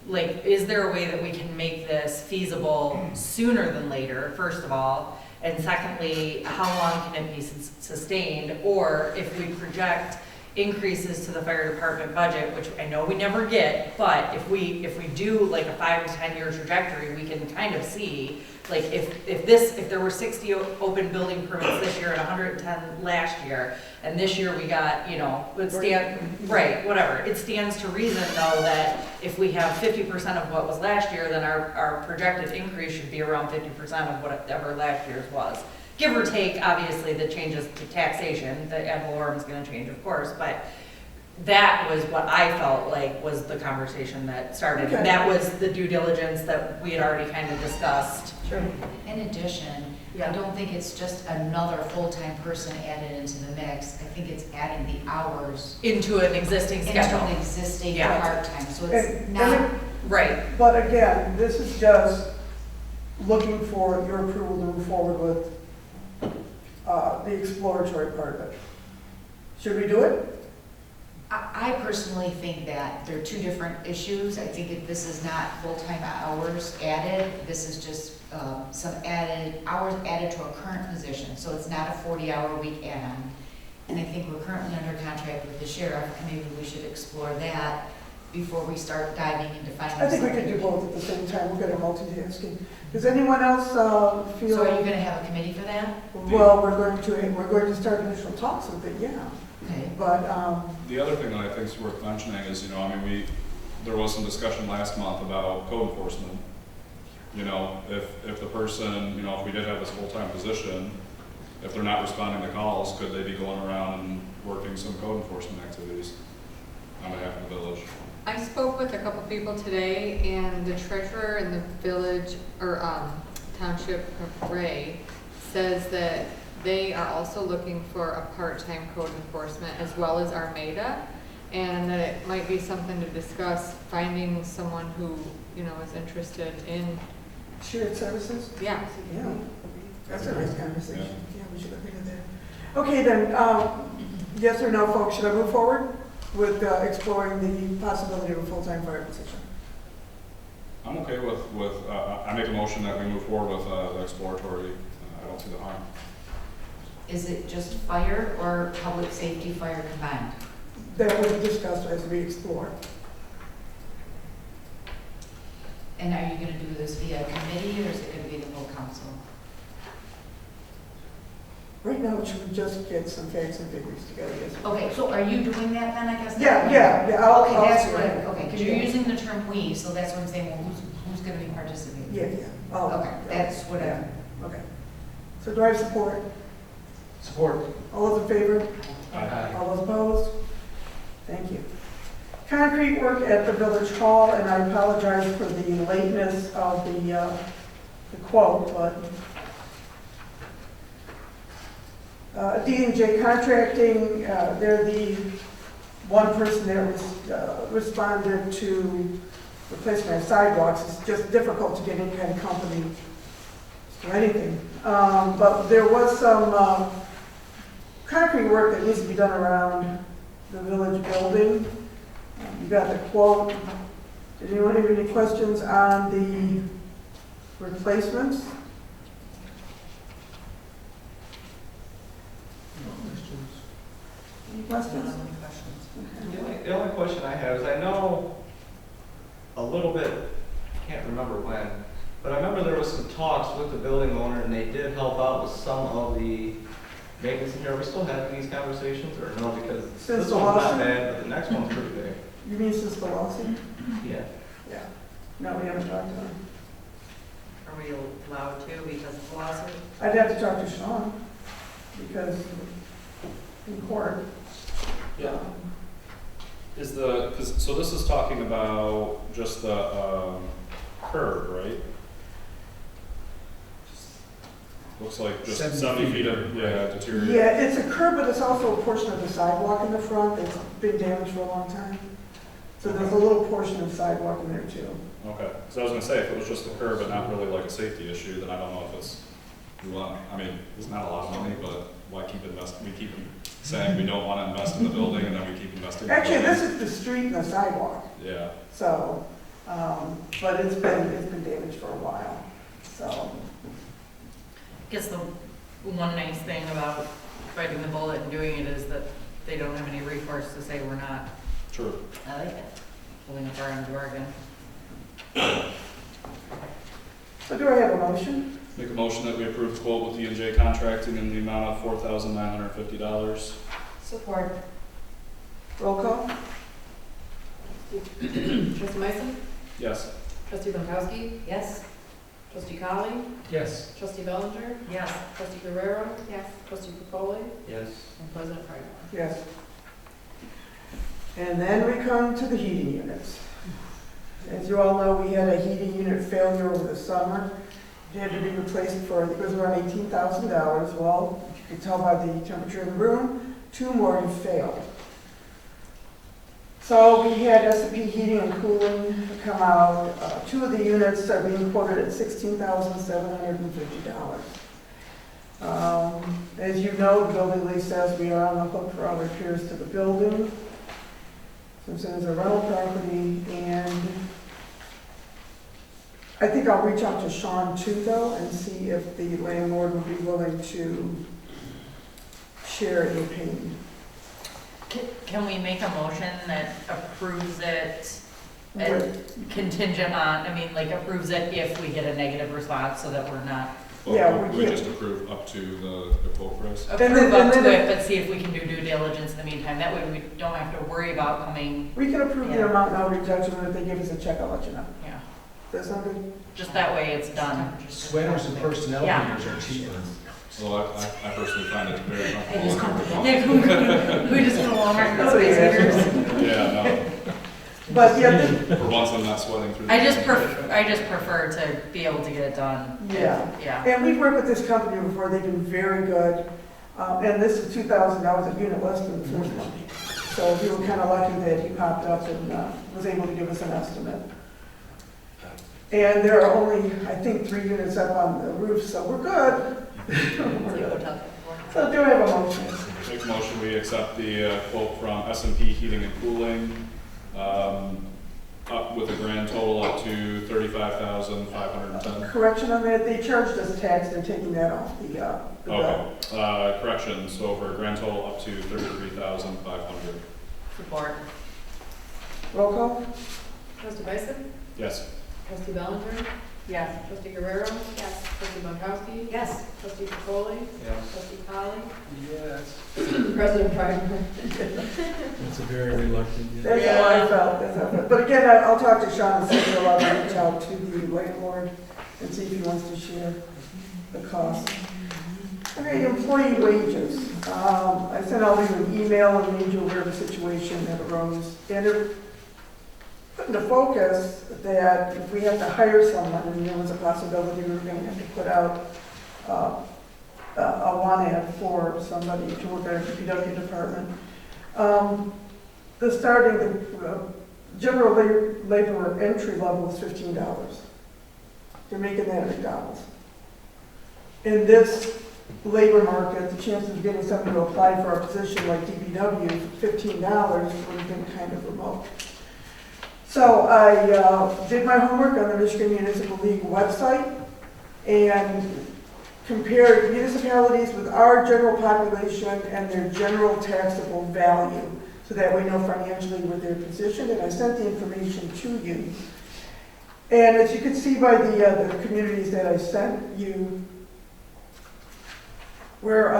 like, is there a way that we can make this feasible sooner than later, first of all? And secondly, how long can it be sustained? Or if we project increases to the fire department budget, which I know we never get, but if we do like a 5 to 10 year trajectory, we can kind of see, like if there were 60 open building permits this year and 110 last year, and this year we got, it stands to reason though that if we have 50% of what was last year, then our projected increase should be around 50% of whatever last year's was. Give or take, obviously, the changes to taxation, the ad valorem is gonna change, of course, but that was what I felt like was the conversation that started. Okay. And that was the due diligence that we had already kind of discussed. Sure. In addition, I don't think it's just another full-time person added into the mix. I think it's adding the hours Into an existing schedule. into an existing Yeah. part-time, so it's not. And Right. But again, this is just looking for your approval to move forward with the exploratory part of it. Should we do it? I personally think that they're two different issues. I think if this is not full-time hours added, this is just some added hours added to a current position. So it's not a 40-hour-a-week add-on. And I think we're currently under contract with the sheriff, and maybe we should explore that before we start diving into finding. I think we could do both at the same time. We're gonna multitasking. Does anyone else feel? So are you gonna have a committee for that? Well, we're going to start initial talks with it, yeah. Okay. But, The other thing that I think is worth mentioning is, there was some discussion last month about code enforcement. If the person, if we did have this full-time position, if they're not responding to calls, could they be going around and working some code enforcement activities on behalf of the village? I spoke with a couple people today, and the treasurer in the village, or township of Ray, says that they are also looking for a part-time code enforcement as well as Armada, and that it might be something to discuss, finding someone who, is interested in. shared services? Yeah. Yeah, that's a nice conversation. Yeah, we should look into that. Okay, then, yes or no, folks, should I move forward with exploring the possibility of a full-time fire position? I'm okay with I make a motion that we move forward with the exploratory. I don't see the harm. Is it just fire or public safety fire combined? That will be discussed as we explore. And are you gonna do this via committee, or is it gonna be the full council? Right now, should we just get some facts and figures together? Yes. Okay, so are you doing that then, I guess? Yeah. Okay, that's do what, it. okay, because you're using the term "we," so that's what I'm saying, well, who's gonna be participating? Yeah. Okay, that's what Yeah. Okay. So do I have support? Support. All those in favor? Aye. All those opposed? Thank you. Concrete work at the Village Hall, and I apologize for the lateness of the quote, but D&J Contracting, they're the one person there responded to replacement of sidewalks. It's just difficult to get any kind of company or anything. But there was some concrete work that needs to be done around the village building. You got the quote. Did anyone have any questions on the replacements? Any questions? The only question I have is, I know a little bit, I can't remember when, but I remember there was some talks with the building owner, and they did help out with some of the maintenance in here. Are we still having these conversations, or no? Because Since this the one's not lawsuit? bad, but the next one's pretty big. You mean since the lawsuit? Yeah. Yeah. No, we haven't talked to them. Are we allowed to because of the lawsuit? I'd have to talk to Sean, because in court. Yeah. Is the, so this is talking about just the curb, right? Looks like just 70 feet of, deterioration. Yeah, it's a curb, but it's also a portion of the sidewalk in the front that's been damaged for a long time. So there's a little portion of sidewalk in there too. Okay, so I was gonna say, if it was just the curb and not really like a safety issue, then I don't know if it's, I mean, it's not a lot of money, but why keep investing? We keep saying we don't wanna invest in the building, and then we keep investing in the Actually, building. this is the street and the sidewalk. Yeah. So, but it's been damaged for a while, so. I guess the one nice thing about biting the bullet and doing it is that they don't have any recourse to say we're not. True. I like it. Pulling up our own bargain. So do I have a motion? Make a motion that we approve the quote with E&J Contracting in the amount of $4,950. Support. Roll call? Trustee Mason? Yes. Trustee Pankowski? Yes. Trustee Colley? Yes. Trustee Bellinger? Yes. Trustee Guerrero? Yes. Trustee Capoli? Yes. And President Franklin. Yes. And then we come to the heating units. As you all know, we had a heating unit failure over the summer. It had to be replaced for, it was around $18,000. Well, you can tell by the temperature in the room, 2 more have failed. So we had S&P Heating and Cooling come out. 2 of the units are being quoted at $16,750. As you know, the building lease says we are on the hook for all repairs to the building, since it is a rental property, and I think I'll reach out to Sean too, though, and see if the landlord would be willing to share in the pain. Can we make a motion that approves it and contingent on, I mean, like approves it if we get a negative response so that we're not. Well, Yeah, we just approve up to the quote price. Approve up to it, but see if we can do due diligence in the meantime. That way we don't have to worry about coming. We can approve the amount and I'll reach out to them. If they give us a check, I'll let you know. Yeah. That sound good? Just that way it's done. Sweaters and personnel Yeah. heaters are cheaper. Well, I personally find it very It is comfortable. comfortable. We just go to Walmart and get space heaters. Yeah, no. But yeah, For once, I'm not sweating through. I just prefer to be able to get it done. yeah. Yeah. And we've worked with this company before. They've been very good. And this is $2,000 a unit less than the first one. So we were kind of lucky that he popped up and was able to give us an estimate. And there are only, I think, 3 units up on the roof, so we're good. We're good. So do I have a motion? Make a motion, we accept the quote from S&P Heating and Cooling, up with a grand total up to $35,510. Correction on that, they charged us tax, they're taking that off the bill. Okay, correction, so for a grand total up to $33,500. Support. Roll call? Trustee Mason? Yes. Trustee Bellinger? Yes. Trustee Guerrero? Yes. Trustee Pankowski? Yes. Trustee Capoli? Yes. Trustee Colley? Yes. President Franklin. That's a very reluctant yes. That's how I felt, that's how I felt. But again, I'll talk to Sean and see if he'll reach out to the landlord and see if he wants to share the cost. Okay, employee wages. I sent all of you an email and made you aware of the situation that arose. And it put into focus that if we have to hire someone, and there was a possibility we were going to have to put out a one ad for somebody to work at the DPW department. the general laborer entry level is $15. They're making that at McDonald's. In this labor market, the chances of getting somebody to apply for a position like DPW for $15 would have been kind of remote. So I did my homework on the Michigan Municipal League website and compared municipalities with our general population and their general taxable value, so that we know financially where they're positioned, and I sent the information to you. And as you can see by the communities that I sent you, we're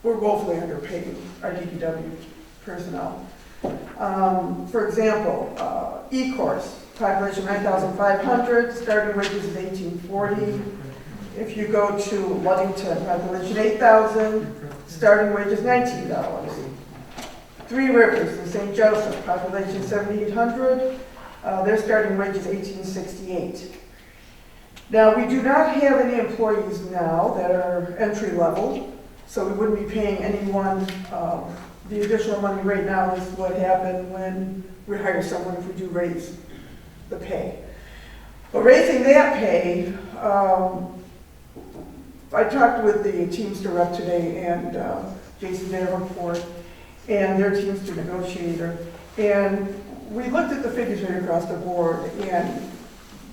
woefully underpaid our DPW personnel. For example, E-Course, population 9,500, starting wages is $18.40. If you go to Ludington, population 8,000, starting wages $19. Three Rivers in St. Joseph, population 7,800, their starting wage is $18.68. Now, we do not have any employees now that are entry level, so we wouldn't be paying anyone. The additional money right now is what happened when we hire someone if we do raise the pay. But raising that pay, I talked with the Teamster rep today and Jason Davenport and their Teamster negotiator, and we looked at the figures right across the board, and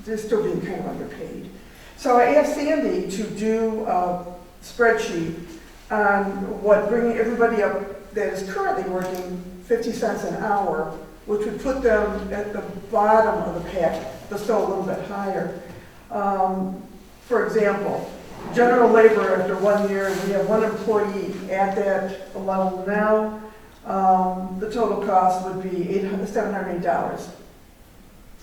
they're still being kind of underpaid. So I asked Sandy to do a spreadsheet on what bringing everybody up that is currently working 50 cents an hour, which would put them at the bottom of the pack, but still a little bit higher. For example, general labor after 1 year, we have one employee at that level now. The total cost would be $708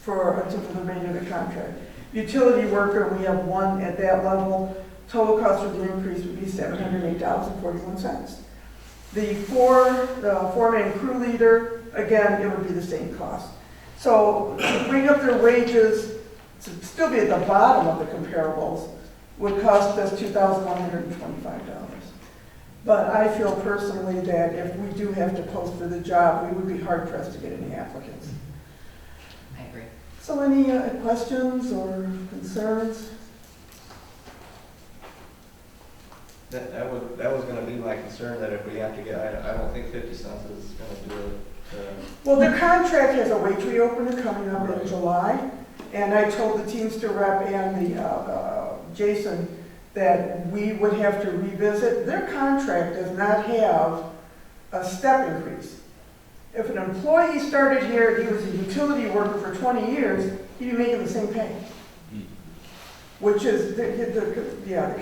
until the remainder of the contract. Utility worker, we have one at that level. Total cost for the increase would be $708.41. The foreman crew leader, again, it would be the same cost. So to bring up their wages to still be at the bottom of the comparables would cost us $2,125. But I feel personally that if we do have to post for the job, we would be hard pressed to get any applicants. I agree. So any questions or concerns? That was gonna be my concern, that if we have to get, I don't think 50 cents is gonna do it. Well, the contract has a wage reopener coming up in July, and I told the Teamster rep and the Jason that we would have to revisit. Their contract does not have a step increase. If an employee started here, he was a utility worker for 20 years, he'd be making the same pay. Which is, the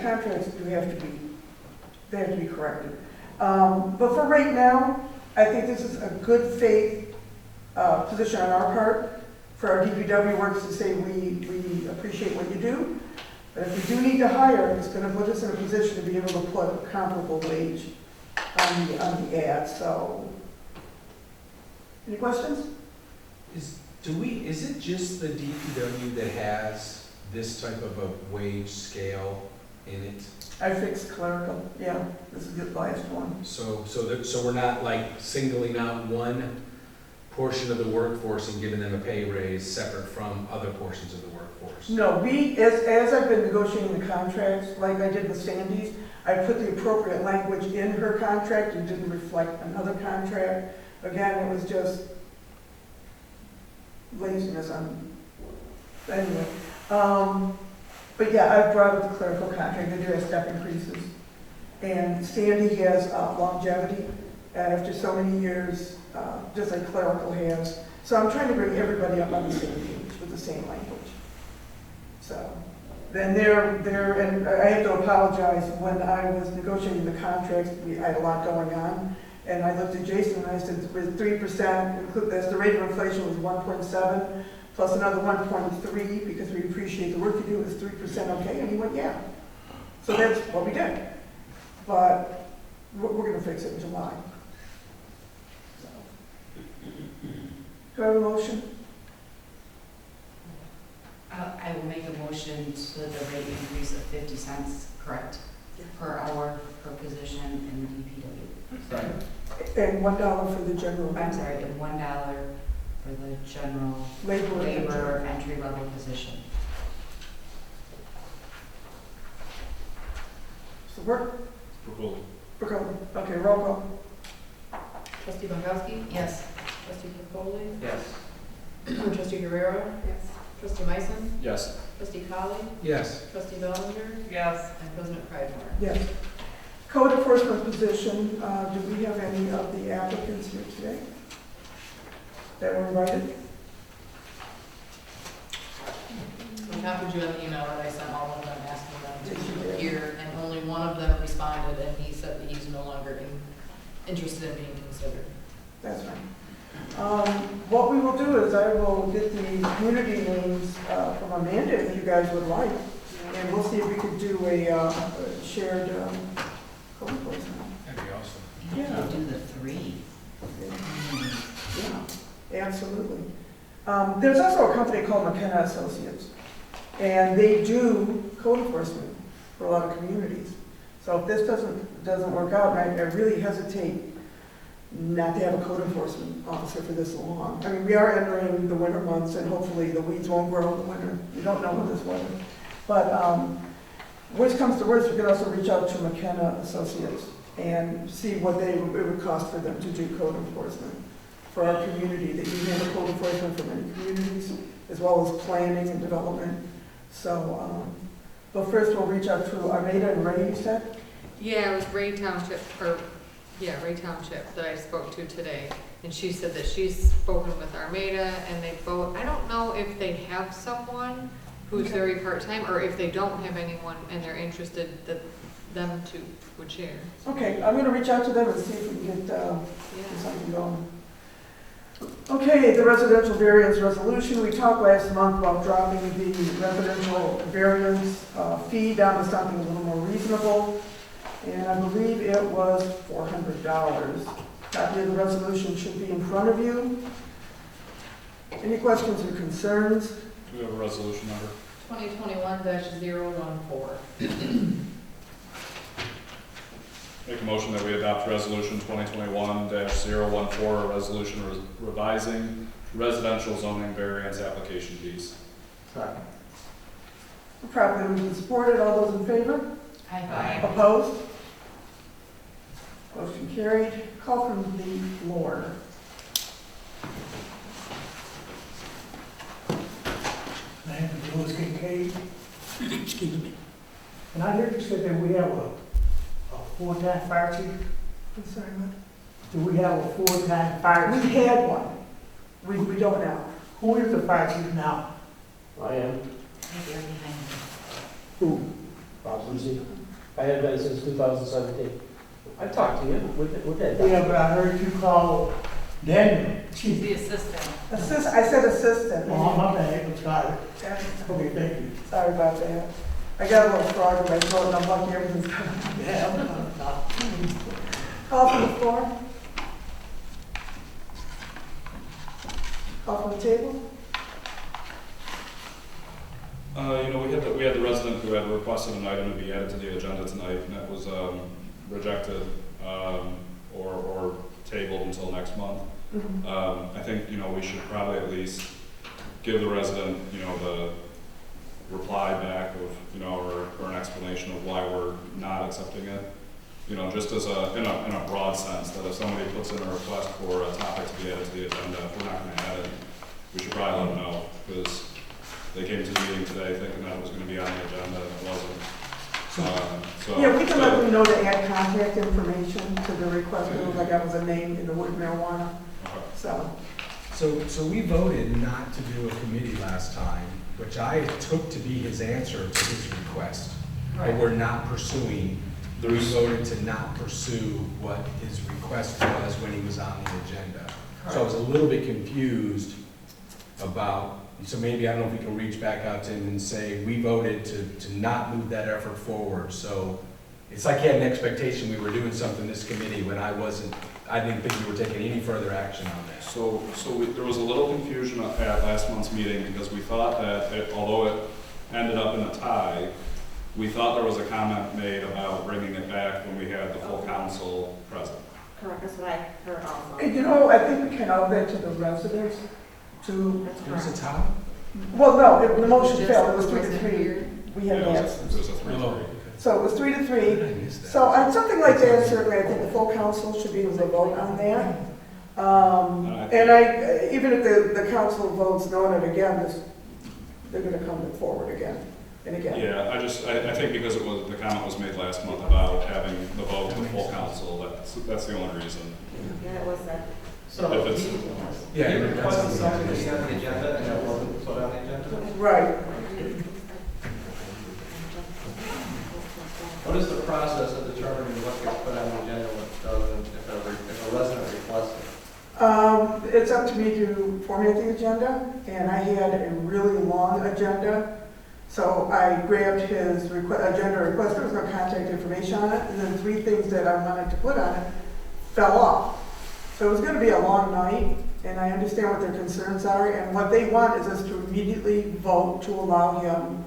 contracts do have to be, they have to be corrected. But for right now, I think this is a good faith position on our part for our DPW workers to say we appreciate what you do. But if we do need to hire, it's going to put us in a position to be able to put a comparable wage on the ad. So, any questions? Is it just the DPW that has this type of a wage scale in it? I fixed clerical, yeah, this is the last one. So we're not like singling out one portion of the workforce and giving them a pay raise separate from other portions of the workforce? No, as I've been negotiating the contracts, like I did with Sandy's, I put the appropriate language in her contract and didn't reflect another contract. Again, it was just laziness on, anyway. But yeah, I've brought up the clerical contract, they do have step increases. And Sandy has longevity after so many years, just like clerical has. So I'm trying to bring everybody up on the same page with the same language. So then and I have to apologize, when I was negotiating the contracts, I had a lot going on. And I looked at Jason and I said, with 3%, as the rate of inflation was 1.7, plus another 1.3, because we appreciate the work you do, is 3% okay? And he went, yeah. So that's what we did. But we're going to fix it in July. So. Do I have a motion? I will make a motion to the rate increase of 50 cents, correct? per hour per position in the DPW. Second. And $1 for the general. I'm sorry, and $1 for the general Labor. entry-level position. Support? Proposal. Okay, roll call. Trustee Bankowski? Yes. Trustee Foley? Yes. Trustee Guerrero? Yes. Trustee Meissen? Yes. Trustee Colley? Yes. Trustee Bellinger? Yes. And President Pridemore. Yes. Code enforcement position, do we have any of the applicants here today that were invited? I copied you on the email that I sent all of them, asking them Yes, you to did. appear, and only one of them responded, and he said that he's no longer interested in being considered. That's right. What we will do is I will get the community names from Amanda if you guys would like, and we'll see if we could do a shared code enforcement. That'd be awesome. Yeah. We'll do the 3. Yeah, absolutely. There's also a company called McKenna Associates, and they do code enforcement for a lot of communities. So if this doesn't work out, and I really hesitate not to have a code enforcement officer for this long. I mean, we are entering the winter months, and hopefully the weeds won't grow in the winter. You don't know with this weather. But worst comes to worst, we could also reach out to McKenna Associates and see what it would cost for them to do code enforcement for our community. That you handle code enforcement for many communities, as well as planning and development. So, but first we'll reach out to Armada and Ray, you said? Yeah, it was Ray Township that I spoke to today. And she said that she's spoken with Armada and they both, I don't know if they have someone who's very part-time or if they don't have anyone and they're interested that them two would share. Okay, I'm gonna reach out to them and see if we can get something going. Okay, the residential variance resolution. We talked last month about dropping the residential variance fee down to something a little more reasonable. And I believe it was $400. Copy of the resolution should be in front of you. Any questions or concerns? Do we have a resolution number? 2021-014. Make a motion that we adopt resolution 2021-014, a resolution revising residential zoning variance application fees. Second. Properly moved and supported. All those in favor? Aye. Opposed? Motion carried. Call from the floor. My name is Louis Kincaid. Excuse me. And I heard you said that we have a full-time fire chief. I'm sorry, what? Do we have a full-time fire We chief? had one. We don't now. Who is the fire chief now? I am. They're behind me. Who? Bob Lucy. I have been since 2017. I talked to you with that. Yeah, but I heard you call Daniel chief. The assistant. I said assistant. Oh, my bad, I'm sorry. Okay, thank you. Sorry about that. I got a little frog in my throat and I'm lucky everything's coming. Yeah, Call from the floor. Call from the table. We had the resident who had requested an item to be added to the agenda tonight, and that was rejected or tabled until next month. I think, we should probably at least give the resident, the reply back of, or an explanation of why we're not accepting it. Just as in a broad sense, that if somebody puts in a request for a topic to be added to the agenda, if we're not going to add it, we should probably let them know, because they came to the meeting today thinking that it was going to be on the agenda, and it wasn't. Yeah, we can let them know to add contact information to the request. It looked like that was a name in the word marijuana. So we voted not to do a committee last time, which I took to be his answer to his request. But we're not pursuing, we voted to not pursue what his request was when he was on the agenda. So I was a little bit confused about, so maybe I don't know if we can reach back out to him and say, we voted to not move that effort forward. So it's like he had an expectation we were doing something in this committee when I didn't think we were taking any further action on that. There was a little confusion at last month's meeting, because we thought that although it ended up in a tie, we thought there was a comment made about bringing it back when we had the full council present. Correct, that's what I heard also. And you know, I think we can owe that to the residents to, There was a tie? well, no, the motion failed, it was 3-3. We had Yeah, an it absence. was a 3-3. Oh, So it was 3-3. I missed that. So on something like that, certainly, I think the full council should be able to vote on that. And even if the council votes no on it again, they're gonna come forward again and again. Yeah, I think because the comment was made last month about having the vote of the full council, that's the only reason. Yeah, it was that. So If it's- Yeah, you that's requested something something to that's- be on the agenda and it wasn't put on the agenda? Right. What is the process of determining what gets put on the agenda, what doesn't, if a resident requests it? It's up to me to formulate the agenda, and I had a really long agenda. So I grabbed his agenda request, there was no contact information on it, and then 3 things that I wanted to put on it fell off. So it was gonna be a long night, and I understand what their concerns are, and what they want is us to immediately vote to allow him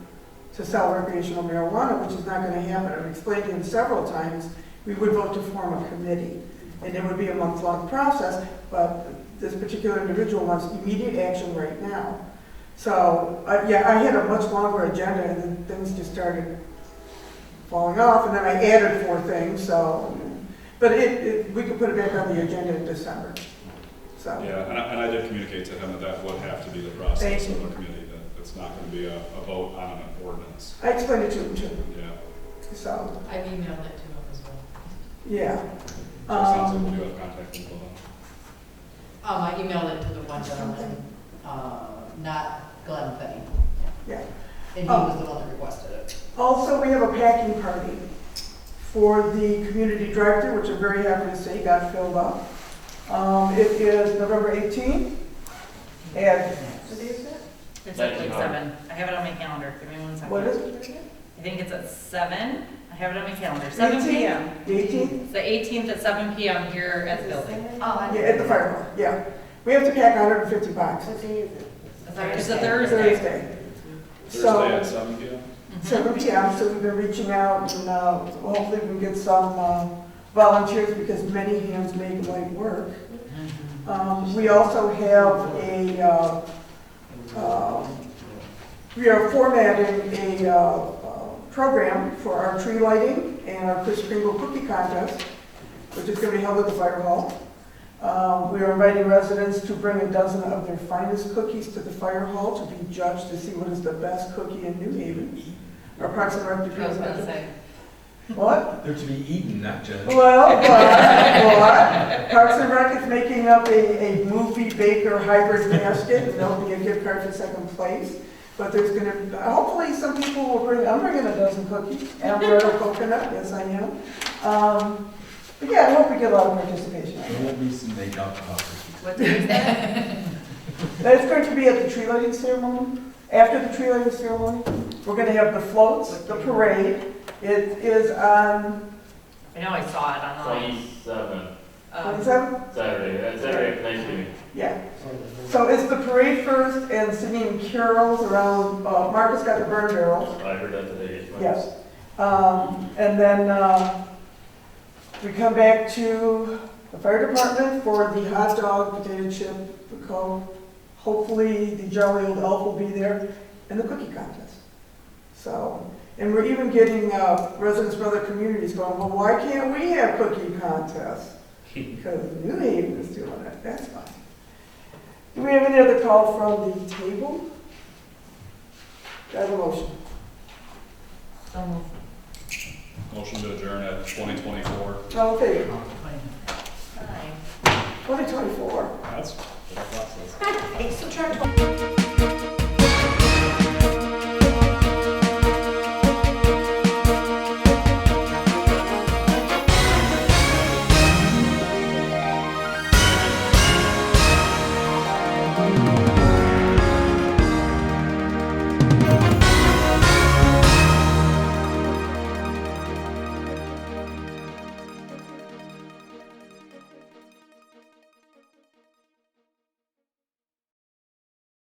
to sell recreational marijuana, which is not gonna happen. I've explained to him several times, we would vote to form a committee, and it would be a month-long process, but this particular individual wants immediate action right now. So, yeah, I had a much longer agenda, and then things just started falling off, and then I added 4 things, so, but we could put it back on the agenda in December, so. Yeah, and I did communicate to him that would have to be the process Thank of you. the committee, that it's not going to be a vote on an ordinance. I explained it to him too, Yeah. so, I've emailed it to him as well. yeah. So it sounds like we do have contact info then. I emailed it to the one gentleman, not Glenn Penny, Yeah. and he was the one that requested it. Also, we have a packing party for the community drive-thru, which I'm very happy to say got filled up. It is November 18th, and It's at like 7. I have it on my calendar. Give me one second. what is it? I think it's at 7. I have it on my calendar. 7 p.m. The 18th? It's the 18th at 7 p.m. here at the building. Oh, Yeah, at the fire hall, yeah. We have to pack 150 boxes. It's a Thursday. Thursday. Thursday at So, 7 p.m.? 7 p.m., so we've been reaching out, and hopefully we can get some volunteers, because many hands make light work. We also have we are formatting a program for our tree lighting and our Kris Kringle cookie contest, which is going to be held at the fire hall. We are inviting residents to bring a dozen of their finest cookies to the fire hall to be judged to see what is the best cookie in New Haven. Our Parks and Rec I was gonna department. say. What? They're to be eaten, not judged. Well, but Parks and Rec is making up a movie baker hybrid basket, and there'll be a gift card for second place. But there's gonna, hopefully some people will I'm bringing a dozen cookies, amaretto coconut, yes I am. But yeah, I hope we get a lot of participation. There won't be some made alcohol cookies. What day is that? It's going to be at the tree lighting ceremony. After the tree lighting ceremony, we're gonna have the floats, the parade. It is on I know I saw it online. 27, 27? Saturday, next week. Yeah. So it's the parade first and singing carols around, Marcus got the burn barrel. I heard that today. Yes. And then we come back to the fire department for the hot dog, potato chip, the Coke. Hopefully the jolly old elf will be there, and the cookie contest. So, and we're even getting residents from other communities going, well, why can't we have cookie contests? Because New Haven is doing it. That's fine. Do we have any other call from the table? Do I have a motion? So moved. Motion to adjourn at 2024. All in favor? Aye. 2024. That's what the clock says. Hey, so try to.